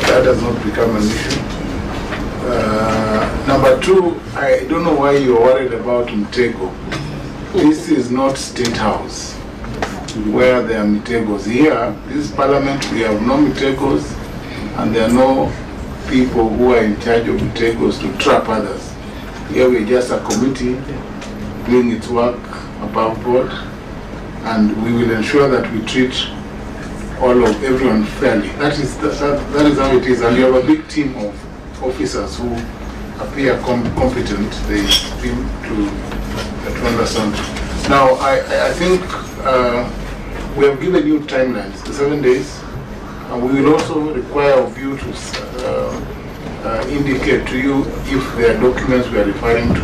that does not become an issue. Number two, I don't know why you're worried about Mtego. This is not State House where there are Mitegos. Here, this is Parliament, we have no Mitegos, and there are no people who are in charge of Mitegos to trap others. Here we're just a committee doing its work above board, and we will ensure that we treat everyone fairly. That is how it is, and you have a big team of officers who appear competent. They seem to understand. Now, I think we have given you timelines, the 7 days, and we will also require of you to indicate to you if there are documents we are referring to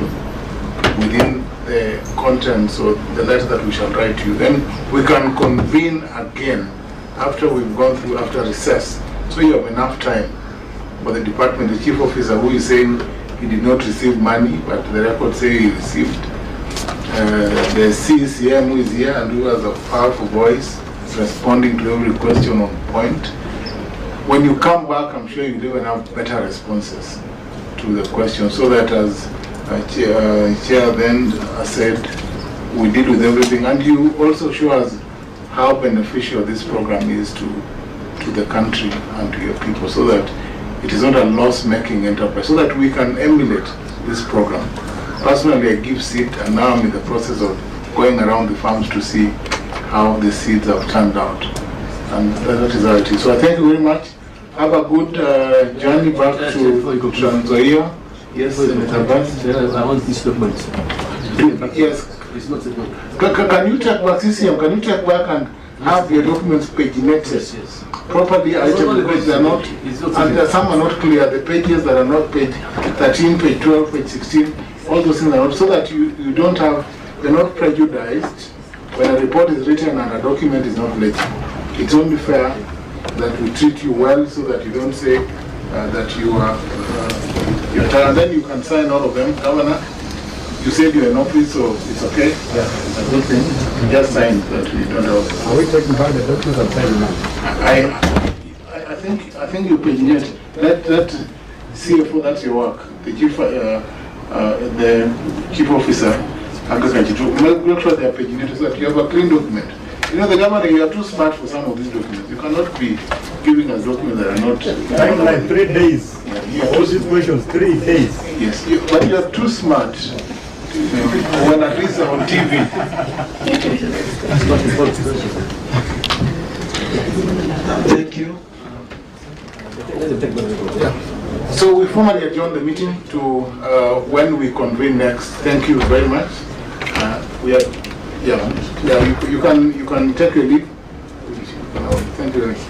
within the contents or the letter that we shall write to you. Then we can convene again after we've gone through, after recess, so you have enough time for the department, the chief officer who is saying he did not receive money, but the records say he received. The CCM who is here and who has a powerful voice, responding to every question on point. When you come back, I'm sure you will have better responses to the question, so that as Chair then said, we deal with everything, and you also show us how beneficial this program is to the country and to your people, so that it is not a loss-making enterprise, so that we can emulate this program. Personally, I give seed, and now I'm in the process of going around the farms to see how the seeds have turned out. And that is how it is. So I thank you very much. Have a good journey back to Trans Nzoia. Yes, I want this document. Yes. Can you take back CCM? Can you take back and have your documents paginated? Yes. Properly item, because they are not, and some are not clear. The pages that are not page 13, page 12, page 16, all those things are not, so that you don't have, you're not prejudiced when a report is written and a document is not legible. It's only fair that we treat you well, so that you don't say that you are you're tired. And then you can sign all of them. Governor, you said you're in office, so it's okay. Yeah, I don't think. Just sign that you don't have. Are we taking back the documents or signing now? I think you paginate. That CFO, that's your work. The chief officer, agriculture, to make sure they are paginated so that you have a clean document. You know, the governor, you are too smart for some of these documents. You cannot be giving us documents that are not... Timeline, 3 days. Yeah, All these questions, 3 days. Yes, but you are too smart. When at least on TV. Thank you. So we formally adjourn the meeting to when we convene next. Thank you very much. We are, you can take your leave. Thank you very much.